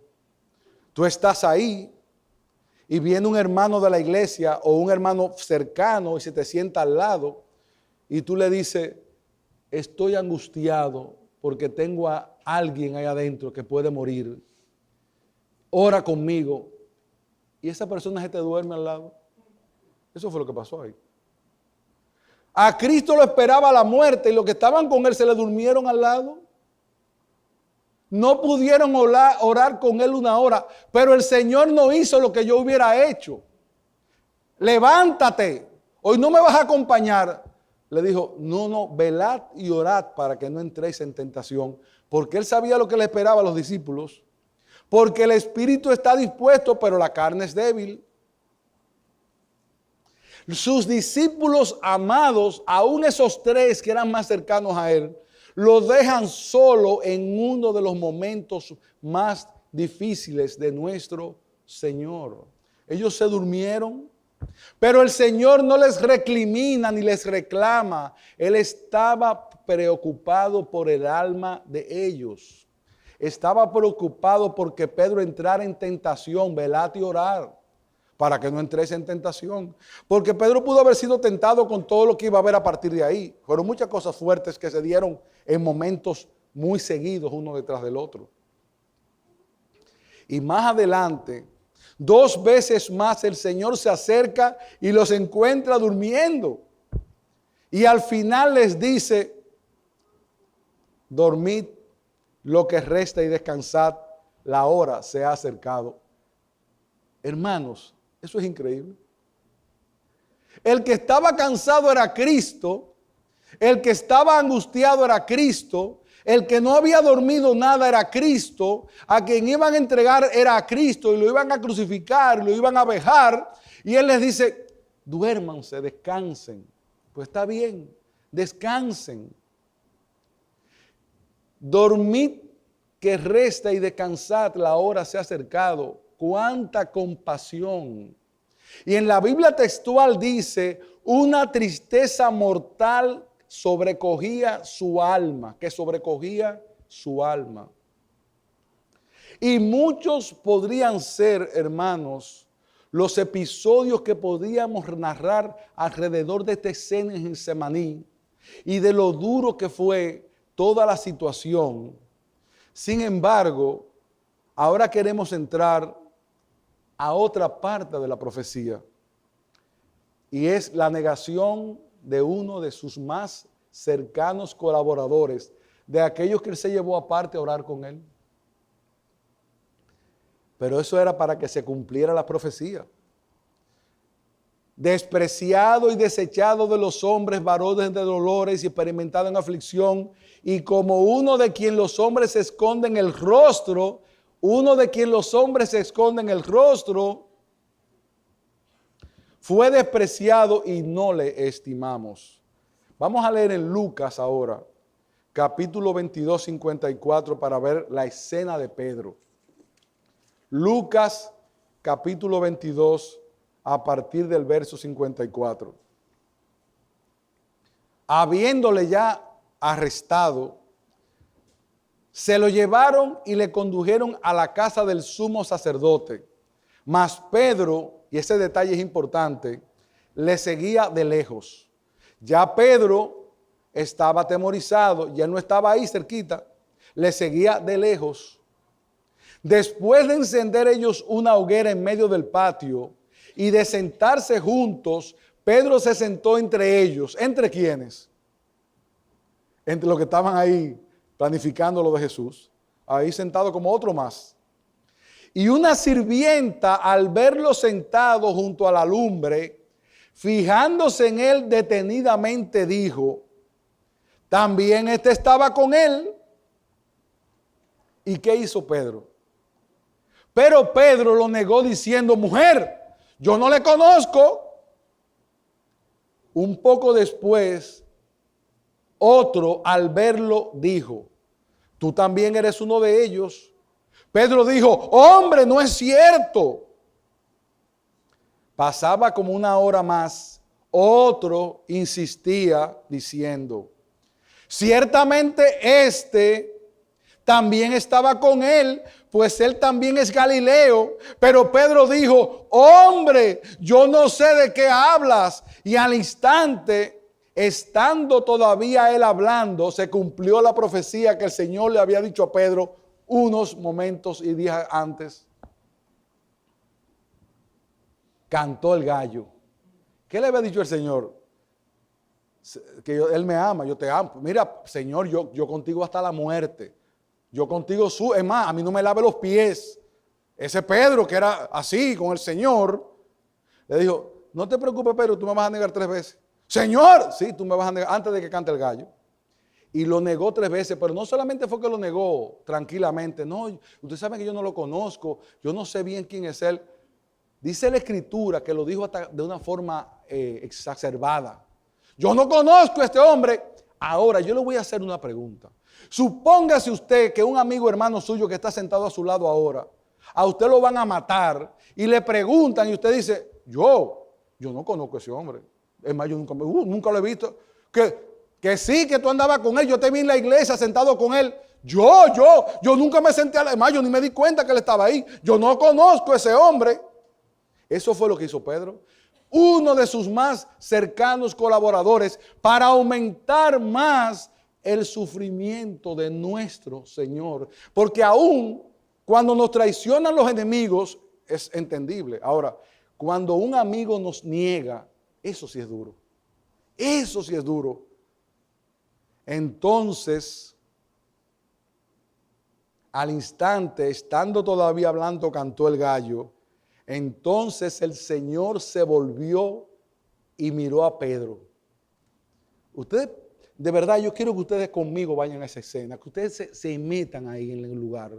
Tú estás ahí y viene un hermano de la iglesia o un hermano cercano y se te sienta al lado y tú le dices, estoy angustiado porque tengo a alguien ahí adentro que puede morir. Ora conmigo. Y esa persona se te duerme al lado. Eso fue lo que pasó ahí. A Cristo lo esperaba la muerte y los que estaban con él se le durmieron al lado. No pudieron orar con él una hora, pero el Señor no hizo lo que yo hubiera hecho. Levántate, hoy no me vas a acompañar. Le dijo, no, velad y orad para que no entréis en tentación, porque él sabía lo que le esperaba a los discípulos, porque el espíritu está dispuesto, pero la carne es débil. Sus discípulos amados, aún esos tres que eran más cercanos a él, lo dejan solo en uno de los momentos más difíciles de nuestro Señor. Ellos se durmieron, pero el Señor no les recrimina ni les reclama. Él estaba preocupado por el alma de ellos. Estaba preocupado porque Pedro entrara en tentación, velad y orar, para que no entres en tentación. Porque Pedro pudo haber sido tentado con todo lo que iba a haber a partir de ahí. Fueron muchas cosas fuertes que se dieron en momentos muy seguidos uno detrás del otro. Y más adelante, 2 veces más el Señor se acerca y los encuentra durmiendo. Y al final les dice, dormid lo que resta y descansad, la hora se ha acercado. Hermanos, eso es increíble. El que estaba cansado era Cristo, el que estaba angustiado era Cristo, el que no había dormido nada era Cristo, a quien iban a entregar era a Cristo y lo iban a crucificar, lo iban a vejar, y Él les dice, duérmanse, descansen. Pues está bien, descansen. Dormid que resta y descansad, la hora se ha acercado. Cuánta compasión. Y en la Biblia textual dice, una tristeza mortal sobrecogía su alma, que sobrecogía su alma. Y muchos podrían ser, hermanos, los episodios que podríamos narrar alrededor de esta escena en Getsemaní y de lo duro que fue toda la situación. Sin embargo, ahora queremos entrar a otra parte de la profecía, y es la negación de uno de sus más cercanos colaboradores, de aquellos que él se llevó aparte a orar con él. Pero eso era para que se cumpliera la profecía. Despreciado y desechado de los hombres, varón de dolores y experimentado en aflicción, y como uno de quien los hombres se esconden el rostro, fue despreciado y no le estimamos. Vamos a leer en Lucas ahora, capítulo 22, 54, para ver la escena de Pedro. Lucas, capítulo 22, a partir del verso 54. Habiéndole ya arrestado, se lo llevaron y le condujeron a la casa del sumo sacerdote. Mas Pedro, y ese detalle es importante, le seguía de lejos. Ya Pedro estaba atemorizado, ya no estaba ahí cerquita, le seguía de lejos. Después de encender ellos una hoguera en medio del patio y de sentarse juntos, Pedro se sentó entre ellos. ¿Entre quiénes? Entre los que estaban ahí planificando lo de Jesús, ahí sentado como otro más. Y una sirvienta, al verlo sentado junto a la lumbre, fijándose en él detenidamente, dijo, también este estaba con él. ¿Y qué hizo Pedro? Pero Pedro lo negó diciendo, mujer, yo no le conozco. Un poco después, otro al verlo dijo, tú también eres uno de ellos. Pedro dijo, hombre, no es cierto. Pasaba como una hora más. Otro insistía diciendo, ciertamente este también estaba con él, pues él también es Galileo. Pero Pedro dijo, hombre, yo no sé de qué hablas. Y al instante, estando todavía él hablando, se cumplió la profecía que el Señor le había dicho a Pedro unos momentos y días antes. Cantó el gallo. ¿Qué le había dicho el Señor? Que Él me ama, yo te amo. Mira, Señor, yo contigo hasta la muerte. Yo contigo, es más, a mí no me lave los pies. Ese Pedro que era así con el Señor, le dijo, no te preocupes, Pedro, tú me vas a negar 3 veces. Señor, sí, tú me vas a negar antes de que cante el gallo. Y lo negó 3 veces, pero no solamente fue que lo negó tranquilamente. No, ustedes saben que yo no lo conozco, yo no sé bien quién es él. Dice la Escritura que lo dijo hasta de una forma exacerbada. Yo no conozco a este hombre. Ahora, yo le voy a hacer una pregunta. Supóngase usted que un amigo hermano suyo que está sentado a su lado ahora, a usted lo van a matar y le preguntan y usted dice, yo no conozco a ese hombre. Es más, yo nunca lo he visto. Que sí, que tú andabas con él, yo te vi en la iglesia sentado con él. Yo nunca me senté además, yo ni me di cuenta que él estaba ahí. Yo no conozco a ese hombre. Eso fue lo que hizo Pedro. Uno de sus más cercanos colaboradores para aumentar más el sufrimiento de nuestro Señor. Porque aún cuando nos traicionan los enemigos es entendible. Ahora, cuando un amigo nos niega, eso sí es duro. Eso sí es duro. Entonces, al instante, estando todavía hablando, cantó el gallo. Entonces el Señor se volvió y miró a Pedro. Ustedes, de verdad, yo quiero que ustedes conmigo vayan a esa escena, que ustedes se metan ahí en el lugar.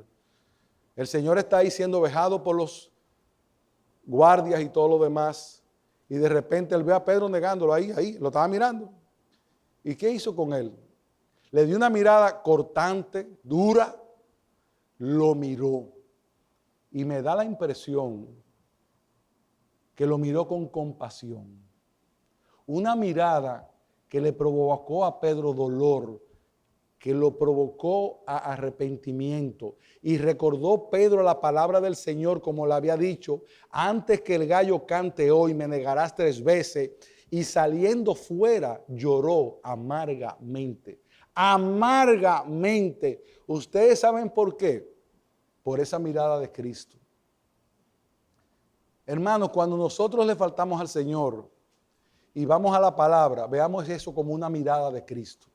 El Señor está ahí siendo vejado por los guardias y todo lo demás. Y de repente él ve a Pedro negándolo ahí, lo estaba mirando. ¿Y qué hizo con él? Le dio una mirada cortante, dura, lo miró. Y me da la impresión que lo miró con compasión. Una mirada que le provocó a Pedro dolor, que lo provocó a arrepentimiento. Y recordó Pedro la palabra del Señor como le había dicho, antes que el gallo cante hoy me negarás 3 veces. Y saliendo fuera lloró amargamente. Amargamente. ¿Ustedes saben por qué? Por esa mirada de Cristo. Hermanos, cuando nosotros le faltamos al Señor y vamos a la palabra, veamos eso como una mirada de Cristo,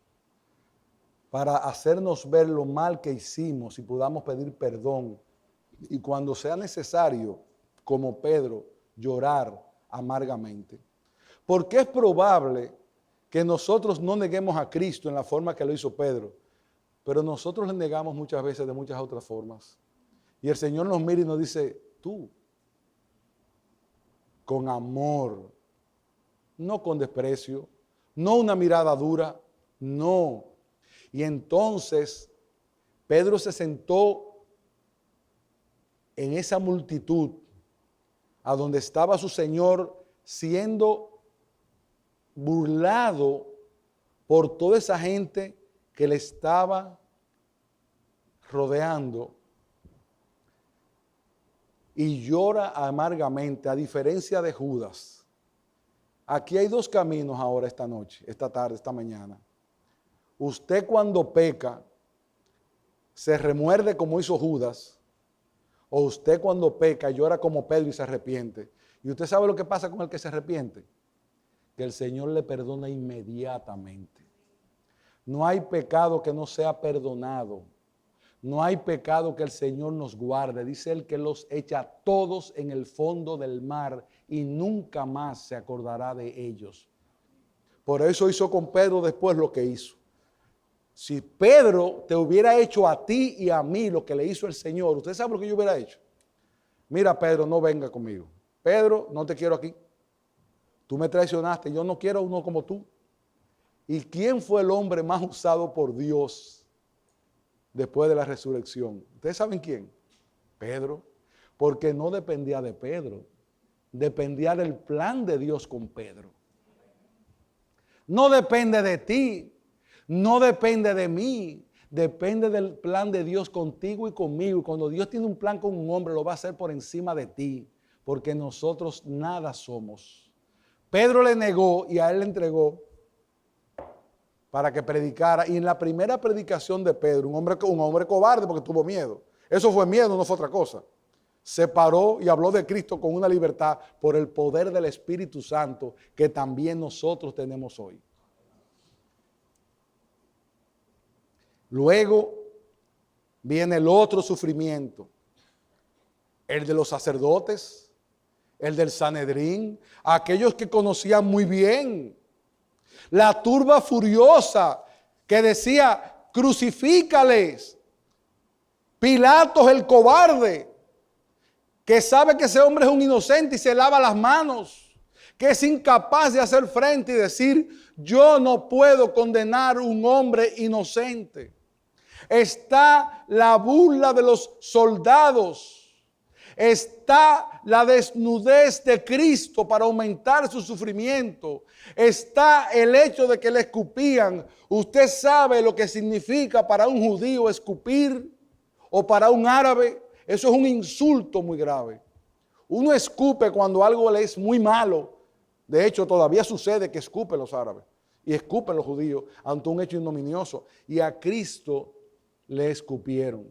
para hacernos ver lo mal que hicimos y podamos pedir perdón. Y cuando sea necesario, como Pedro, llorar amargamente. Porque es probable que nosotros no neguemos a Cristo en la forma que lo hizo Pedro, pero nosotros le negamos muchas veces de muchas otras formas. Y el Señor nos mira y nos dice, tú, con amor, no con desprecio, no una mirada dura, no. Y entonces Pedro se sentó en esa multitud a donde estaba su Señor siendo burlado por toda esa gente que le estaba rodeando. Y llora amargamente, a diferencia de Judas. Aquí hay 2 caminos ahora esta noche, esta tarde, esta mañana. Usted cuando peca, se remuerde como hizo Judas, o usted cuando peca llora como Pedro y se arrepiente. Y usted sabe lo que pasa con el que se arrepiente, que el Señor le perdona inmediatamente. No hay pecado que no sea perdonado. No hay pecado que el Señor nos guarde. Dice Él que los echa todos en el fondo del mar y nunca más se acordará de ellos. Por eso hizo con Pedro después lo que hizo. Si Pedro te hubiera hecho a ti y a mí lo que le hizo el Señor, ¿usted sabe lo que yo hubiera hecho? Mira, Pedro, no venga conmigo. Pedro, no te quiero aquí. Tú me traicionaste, yo no quiero a uno como tú. ¿Y quién fue el hombre más usado por Dios después de la resurrección? ¿Ustedes saben quién? Pedro. Porque no dependía de Pedro, dependía del plan de Dios con Pedro. No depende de ti, no depende de mí, depende del plan de Dios contigo y conmigo. Y cuando Dios tiene un plan con un hombre, lo va a hacer por encima de ti, porque nosotros nada somos. Pedro le negó y a él le entregó para que predicara. Y en la primera predicación de Pedro, un hombre cobarde porque tuvo miedo. Eso fue miedo, no fue otra cosa. Se paró y habló de Cristo con una libertad por el poder del Espíritu Santo que también nosotros tenemos hoy. Luego viene el otro sufrimiento, el de los sacerdotes, el del Sanedrín, aquellos que conocían muy bien. La turba furiosa que decía, crucifícales. Pilatos el cobarde, que sabe que ese hombre es un inocente y se lava las manos, que es incapaz de hacer frente y decir, yo no puedo condenar a un hombre inocente. Está la burla de los soldados, está la desnudez de Cristo para aumentar su sufrimiento, está el hecho de que le escupían. Usted sabe lo que significa para un judío escupir o para un árabe. Eso es un insulto muy grave. Uno escupe cuando algo le es muy malo. De hecho, todavía sucede que escupen los árabes y escupen los judíos ante un hecho ignominioso. Y a Cristo le escupieron.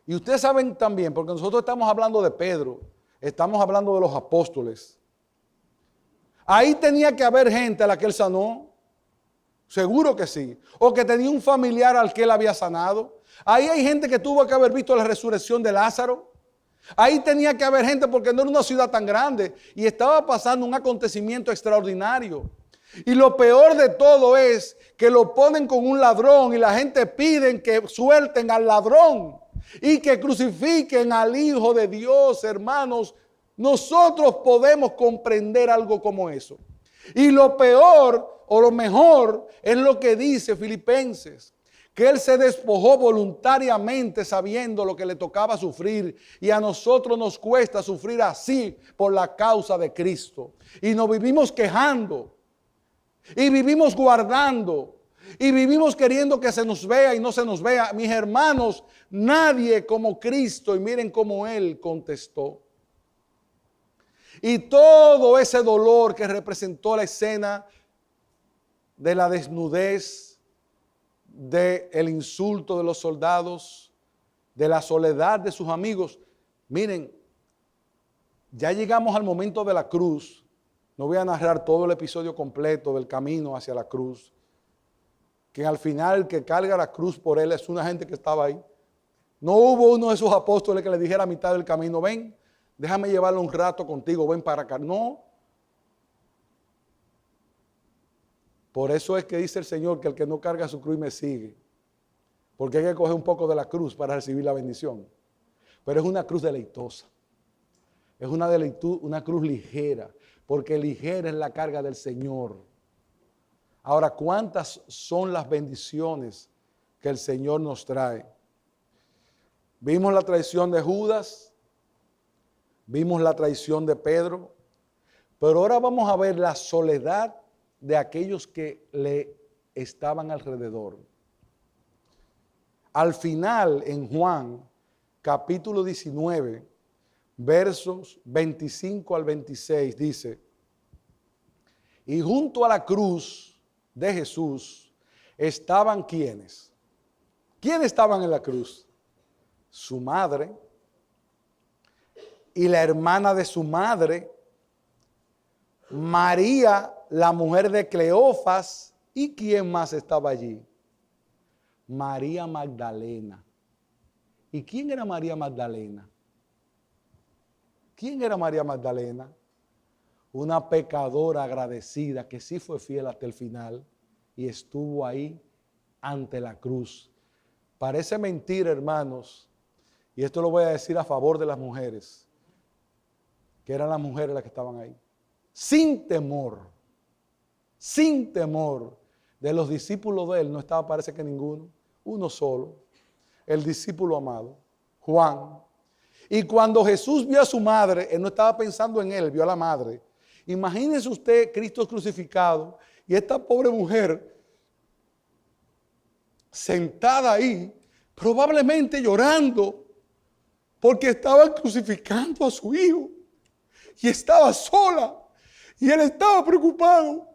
Y ustedes saben también, porque nosotros estamos hablando de Pedro, estamos hablando de los apóstoles. Ahí tenía que haber gente a la que él sanó. Seguro que sí. O que tenía un familiar al que él había sanado. Ahí hay gente que tuvo que haber visto la resurrección de Lázaro. Ahí tenía que haber gente porque no era una ciudad tan grande y estaba pasando un acontecimiento extraordinario. Y lo peor de todo es que lo ponen con un ladrón y la gente pide que suelten al ladrón y que crucifiquen al Hijo de Dios, hermanos. Nosotros podemos comprender algo como eso. Y lo peor o lo mejor es lo que dice Filipenses, que Él se despojó voluntariamente sabiendo lo que le tocaba sufrir. Y a nosotros nos cuesta sufrir así por la causa de Cristo. Y nos vivimos quejando. Y vivimos guardando. Y vivimos queriendo que se nos vea y no se nos vea. Mis hermanos, nadie como Cristo. Y miren cómo Él contestó. Y todo ese dolor que representó la escena de la desnudez, del insulto de los soldados, de la soledad de sus amigos. Miren, ya llegamos al momento de la cruz. No voy a narrar todo el episodio completo del camino hacia la cruz. Que al final el que carga la cruz por él es una gente que estaba ahí. No hubo uno de esos apóstoles que le dijera a mitad del camino, ven, déjame llevarlo un rato contigo, ven para acá. No. Por eso es que dice el Señor que el que no carga su cruz me sigue. Porque hay que coger un poco de la cruz para recibir la bendición. Pero es una cruz deleitosa. Es una cruz ligera. Porque ligera es la carga del Señor. Ahora, ¿cuántas son las bendiciones que el Señor nos trae? Vimos la traición de Judas. Vimos la traición de Pedro. Pero ahora vamos a ver la soledad de aquellos que le estaban alrededor. Al final, en Juan, capítulo 19, versos 25 al 26, dice, y junto a la cruz de Jesús estaban ¿quiénes? ¿Quiénes estaban en la cruz? Su madre y la hermana de su madre, María, la mujer de Cleofas, ¿y quién más estaba allí? María Magdalena. ¿Y quién era María Magdalena? ¿Quién era María Magdalena? Una pecadora agradecida que sí fue fiel hasta el final y estuvo ahí ante la cruz. Parece mentira, hermanos, y esto lo voy a decir a favor de las mujeres, que eran las mujeres las que estaban ahí. Sin temor de los discípulos de él, no estaba, parece que ninguno, uno solo, el discípulo amado, Juan. Y cuando Jesús vio a su madre, él no estaba pensando en él, vio a la madre. Imagínese usted Cristo crucificado y esta pobre mujer sentada ahí, probablemente llorando, porque estaban crucificando a su hijo y estaba sola y él estaba preocupado.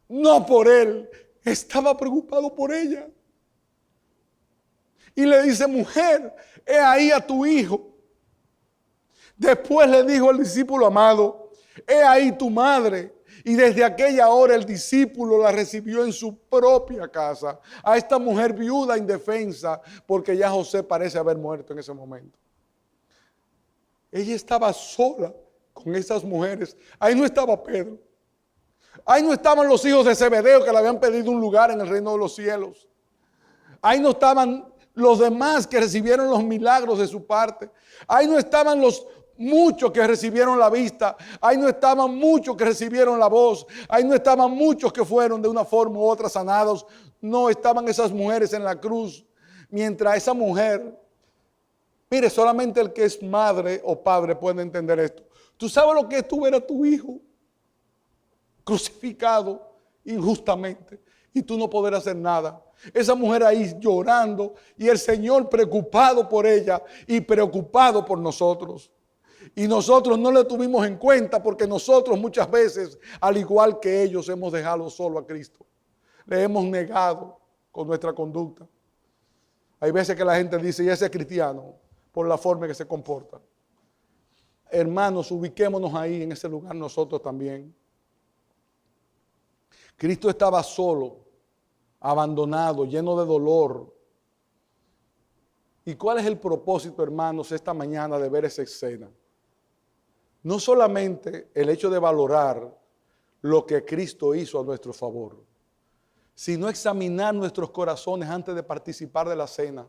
No por él, estaba preocupado por ella. Y le dice, mujer, he ahí a tu hijo. Después le dijo al discípulo amado, he ahí tu madre. Y desde aquella hora el discípulo la recibió en su propia casa. A esta mujer viuda indefensa, porque ya José parece haber muerto en ese momento. Ella estaba sola con esas mujeres. Ahí no estaba Pedro. Ahí no estaban los hijos de Zebedeo que le habían pedido un lugar en el reino de los cielos. Ahí no estaban los demás que recibieron los milagros de su parte. Ahí no estaban los muchos que recibieron la vista. Ahí no estaban muchos que recibieron la voz. Ahí no estaban muchos que fueron de una forma u otra sanados. No estaban esas mujeres en la cruz. Mientras esa mujer, mire, solamente el que es madre o padre puede entender esto. ¿Tú sabes lo que es tú ver a tu hijo crucificado injustamente y tú no poder hacer nada? Esa mujer ahí llorando y el Señor preocupado por ella y preocupado por nosotros. Y nosotros no le tuvimos en cuenta porque nosotros muchas veces, al igual que ellos, hemos dejado solo a Cristo. Le hemos negado con nuestra conducta. Hay veces que la gente dice, y ese es cristiano, por la forma en que se comporta. Hermanos, ubiquémonos ahí en ese lugar nosotros también. Cristo estaba solo, abandonado, lleno de dolor. ¿Y cuál es el propósito, hermanos, esta mañana de ver esa escena? No solamente el hecho de valorar lo que Cristo hizo a nuestro favor, sino examinar nuestros corazones antes de participar de la cena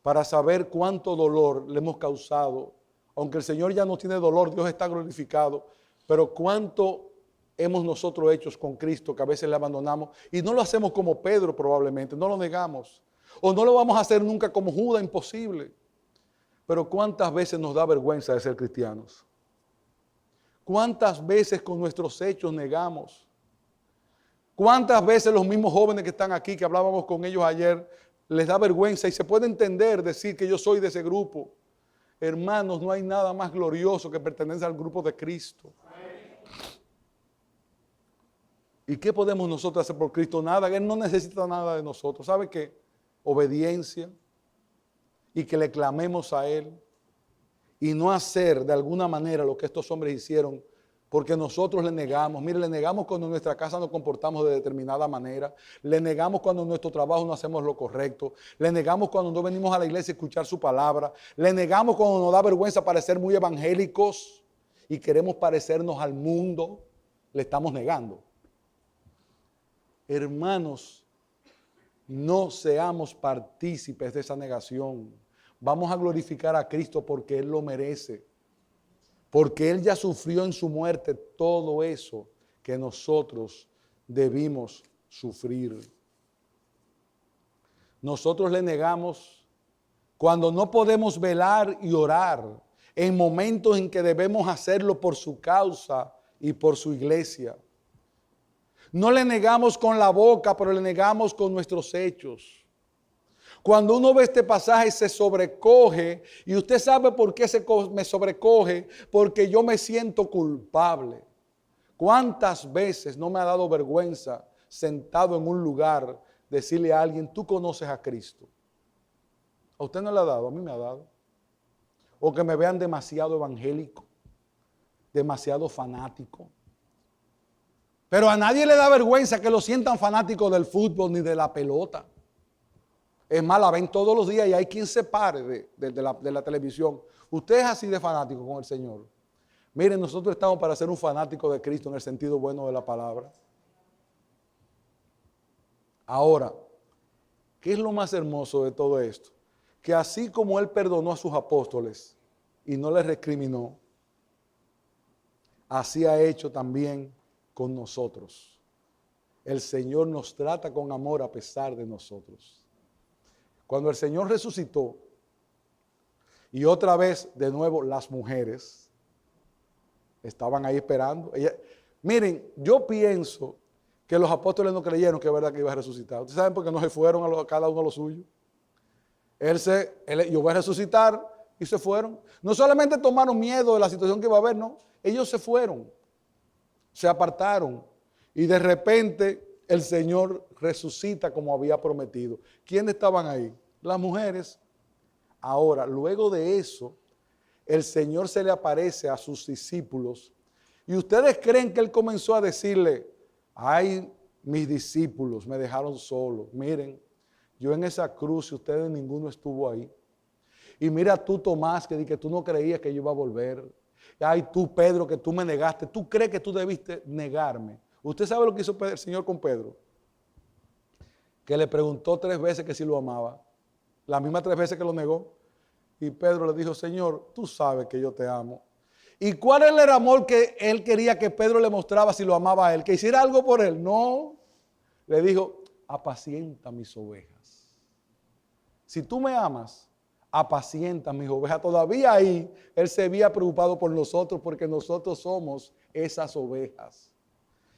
para saber cuánto dolor le hemos causado. Aunque el Señor ya no tiene dolor, Dios está glorificado, pero cuánto hemos nosotros hecho con Cristo que a veces le abandonamos y no lo hacemos como Pedro probablemente, no lo negamos o no lo vamos a hacer nunca como Judas, imposible. Pero cuántas veces nos da vergüenza de ser cristianos, cuántas veces con nuestros hechos negamos, cuántas veces los mismos jóvenes que están aquí, que hablábamos con ellos ayer, les da vergüenza y se puede entender decir que yo soy de ese grupo. Hermanos, no hay nada más glorioso que pertenecer al grupo de Cristo. ¿Y qué podemos nosotros hacer por Cristo? Nada, Él no necesita nada de nosotros. ¿Sabe qué? Obediencia y que le clamemos a Él y no hacer de alguna manera lo que estos hombres hicieron porque nosotros le negamos. Mire, le negamos cuando en nuestra casa nos comportamos de determinada manera, le negamos cuando en nuestro trabajo no hacemos lo correcto, le negamos cuando no venimos a la iglesia a escuchar su palabra, le negamos cuando nos da vergüenza parecer muy evangélicos y queremos parecernos al mundo, le estamos negando. Hermanos, no seamos partícipes de esa negación. Vamos a glorificar a Cristo porque Él lo merece. Porque Él ya sufrió en su muerte todo eso que nosotros debimos sufrir. Nosotros le negamos cuando no podemos velar y orar en momentos en que debemos hacerlo por su causa y por su iglesia. No le negamos con la boca, pero le negamos con nuestros hechos. Cuando uno ve este pasaje se sobrecoge, y usted sabe por qué me sobrecoge, porque yo me siento culpable. ¿Cuántas veces no me ha dado vergüenza sentado en un lugar decirle a alguien, tú conoces a Cristo? ¿A usted no le ha dado? A mí me ha dado. O que me vean demasiado evangélico, demasiado fanático. Pero a nadie le da vergüenza que lo sientan fanáticos del fútbol ni de la pelota. Es más, la ven todos los días y hay quien se pare de la televisión. Usted es así de fanático con el Señor. Miren, nosotros estamos para ser un fanático de Cristo en el sentido bueno de la palabra. Ahora, ¿qué es lo más hermoso de todo esto? Que así como Él perdonó a sus apóstoles y no les recriminó, así ha hecho también con nosotros. El Señor nos trata con amor a pesar de nosotros. Cuando el Señor resucitó, Y otra vez, de nuevo, las mujeres estaban ahí esperando. Miren, yo pienso que los apóstoles no creyeron que es verdad que iba a resucitar. ¿Ustedes saben por qué no se fueron a cada uno a lo suyo? Yo voy a resucitar y se fueron. No solamente tomaron miedo de la situación que iba a haber, no. Ellos se fueron, se apartaron y de repente el Señor resucita como había prometido. ¿Quiénes estaban ahí? Las mujeres. Ahora, luego de eso, el Señor se le aparece a sus discípulos y ustedes creen que Él comenzó a decirle, ay, mis discípulos me dejaron solo. Miren, yo en esa cruz y ustedes ninguno estuvo ahí. Y mira tú, Tomás, que tú no creías que yo iba a volver. Ay, tú, Pedro, que tú me negaste. ¿Tú crees que tú debiste negarme? ¿Usted sabe lo que hizo el Señor con Pedro? Que le preguntó 3 veces que si lo amaba. Las mismas 3 veces que lo negó. Y Pedro le dijo, Señor, tú sabes que yo te amo. ¿Y cuál era el amor que él quería que Pedro le mostraba si lo amaba a él? ¿Que hiciera algo por él? No. Le dijo, apacienta mis ovejas. Si tú me amas, apacienta mis ovejas. Todavía ahí Él se había preocupado por nosotros porque nosotros somos esas ovejas.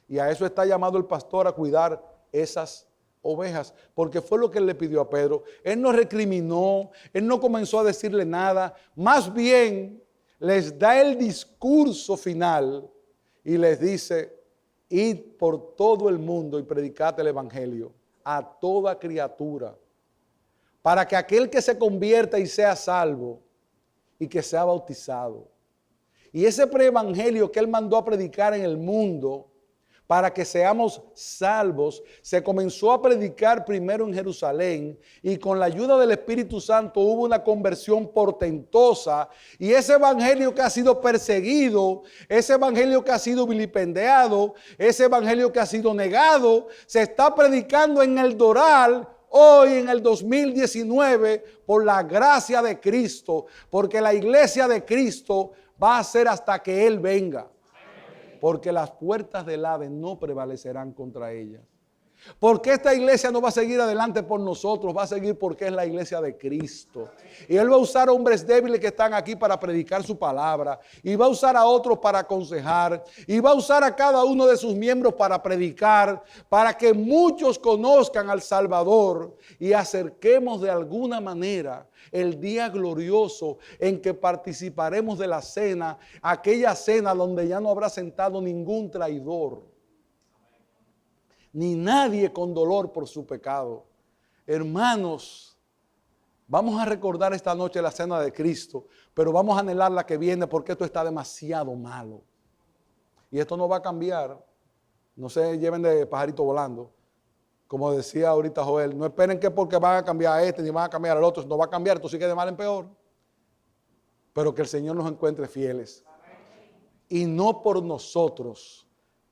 Y a eso está llamado el pastor, a cuidar esas ovejas, porque fue lo que Él le pidió a Pedro. Él no recriminó, Él no comenzó a decirle nada, más bien les da el discurso final y les dice, id por todo el mundo y predicad el evangelio a toda criatura, para que aquel que se convierta y sea salvo y que sea bautizado. Y ese preevangelio que Él mandó a predicar en el mundo, para que seamos salvos, se comenzó a predicar primero en Jerusalén y con la ayuda del Espíritu Santo hubo una conversión portentosa y ese evangelio que ha sido perseguido, ese evangelio que ha sido vilipendiado, ese evangelio que ha sido negado, se está predicando en el Doral hoy en el 2019 por la gracia de Cristo, porque la iglesia de Cristo va a ser hasta que Él venga. Porque las puertas del Hades no prevalecerán contra ella. Porque esta iglesia no va a seguir adelante por nosotros, va a seguir porque es la iglesia de Cristo. Y Él va a usar a hombres débiles que están aquí para predicar su palabra. Y va a usar a otros para aconsejar. Y va a usar a cada uno de sus miembros para predicar. Para que muchos conozcan al Salvador y acerquemos de alguna manera el día glorioso en que participaremos de la cena. Aquella cena donde ya no habrá sentado ningún traidor, ni nadie con dolor por su pecado. Hermanos, vamos a recordar esta noche la cena de Cristo, pero vamos a anhelar la que viene porque esto está demasiado malo. Y esto no va a cambiar. No se lleven de pajarito volando. Como decía ahorita Joel, no esperen que porque van a cambiar a este ni van a cambiar al otro, no va a cambiar, esto sigue de mal en peor. Pero que el Señor nos encuentre fieles. Y no por nosotros,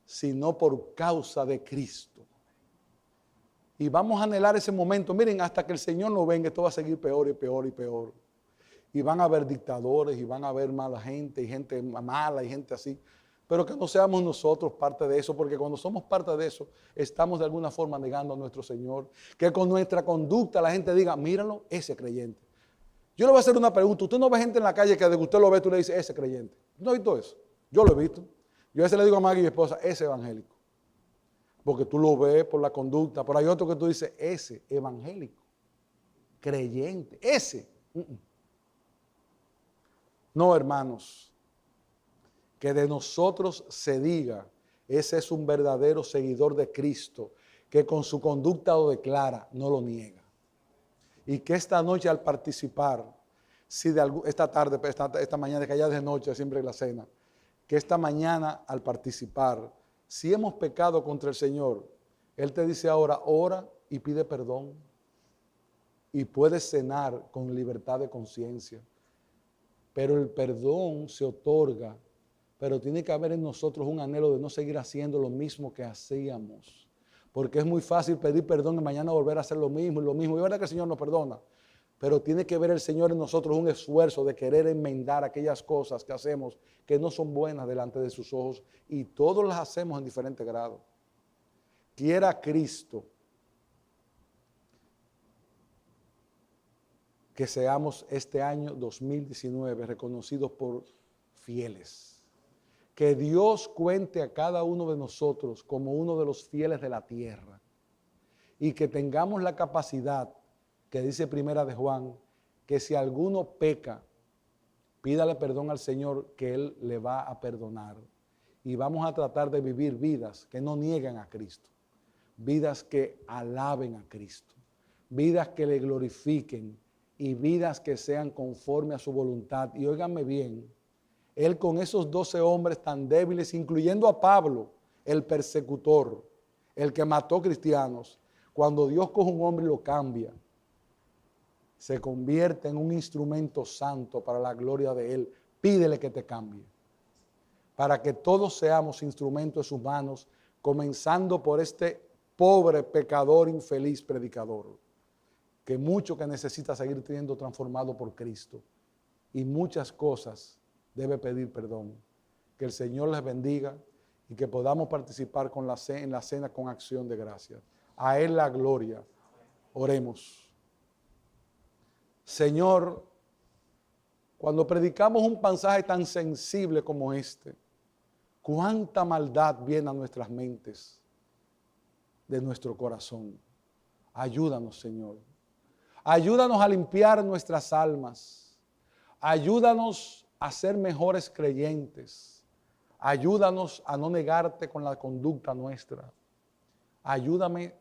sino por causa de Cristo. Y vamos a anhelar ese momento. Miren, hasta que el Señor no venga, esto va a seguir peor y peor y peor. Y van a haber dictadores, y van a haber mala gente, y gente mala, y gente así. Pero que no seamos nosotros parte de eso, porque cuando somos parte de eso, estamos de alguna forma negando a nuestro Señor. Que con nuestra conducta la gente diga, míralo, ese creyente. Yo le voy a hacer una pregunta. Usted no ve gente en la calle que de usted lo ve, tú le dices, ese creyente. ¿No ha visto eso? Yo lo he visto. Yo a veces le digo a Maggie, mi esposa, ese evangélico. Porque tú lo ves por la conducta, pero hay otro que tú dices, ese evangélico, creyente, ese. No, hermanos, que de nosotros se diga, ese es un verdadero seguidor de Cristo, que con su conducta lo declara, no lo niega. Y que esta noche al participar, si esta tarde, esta mañana, que allá de noche siempre la cena, que esta mañana al participar, si hemos pecado contra el Señor, Él te dice ahora, ora y pide perdón. Y puedes cenar con libertad de conciencia. Pero el perdón se otorga, pero tiene que haber en nosotros un anhelo de no seguir haciendo lo mismo que hacíamos. Porque es muy fácil pedir perdón y mañana volver a hacer lo mismo y lo mismo. Y es verdad que el Señor nos perdona. Pero tiene que ver el Señor en nosotros un esfuerzo de querer enmendar aquellas cosas que hacemos que no son buenas delante de sus ojos. Y todos las hacemos en diferente grado. Quiera Cristo que seamos este año 2019 reconocidos por fieles. Que Dios cuente a cada uno de nosotros como uno de los fieles de la tierra. Y que tengamos la capacidad, que dice Primera de Juan, que si alguno peca, pídale perdón al Señor, que Él le va a perdonar. Y vamos a tratar de vivir vidas que no niegan a Cristo, vidas que alaben a Cristo, vidas que le glorifiquen y vidas que sean conforme a su voluntad. Y óiganme bien, Él con esos 12 hombres tan débiles, incluyendo a Pablo, el persecutor, el que mató cristianos, cuando Dios coge un hombre y lo cambia, se convierte en un instrumento santo para la gloria de Él. Pídele que te cambie, para que todos seamos instrumentos de sus manos, comenzando por este pobre pecador infeliz predicador, que mucho que necesita seguir siendo transformado por Cristo y muchas cosas debe pedir perdón. Que el Señor les bendiga y que podamos participar en la cena con acción de gracias. A Él la gloria. Oremos. Señor, cuando predicamos un pasaje tan sensible como este, cuánta maldad viene a nuestras mentes, de nuestro corazón. Ayúdanos, Señor. Ayúdanos a limpiar nuestras almas. Ayúdanos a ser mejores creyentes. Ayúdanos a no negarte con la conducta nuestra. Ayúdanos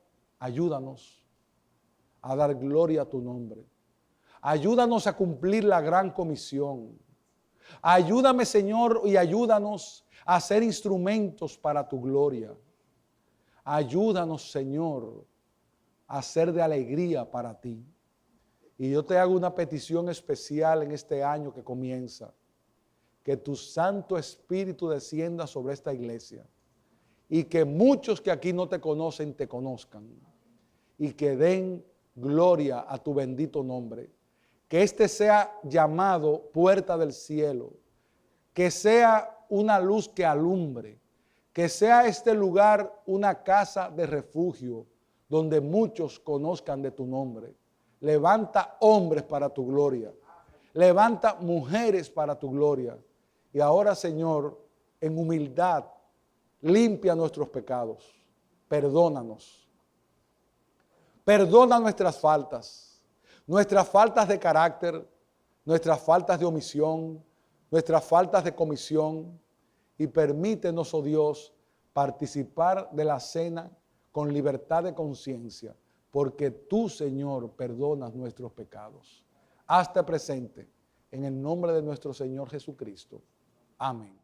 a dar gloria a tu nombre. Ayúdanos a cumplir la gran comisión. Ayúdame, Señor, y ayúdanos a ser instrumentos para tu gloria. Ayúdanos, Señor, a ser de alegría para ti. Y yo te hago una petición especial en este año que comienza. Que tu Santo Espíritu descienda sobre esta iglesia. Y que muchos que aquí no te conocen, te conozcan. Y que den gloria a tu bendito nombre. Que este sea llamado puerta del cielo. Que sea una luz que alumbre. Que sea este lugar una casa de refugio donde muchos conozcan de tu nombre. Levanta hombres para tu gloria. Levanta mujeres para tu gloria. Y ahora, Señor, en humildad, limpia nuestros pecados. Perdónanos. Perdona nuestras faltas de carácter, nuestras faltas de omisión, nuestras faltas de comisión. Y permítenos, oh Dios, participar de la cena con libertad de conciencia, porque tú, Señor, perdonas nuestros pecados. Hasta presente, en el nombre de nuestro Señor Jesucristo. Amén.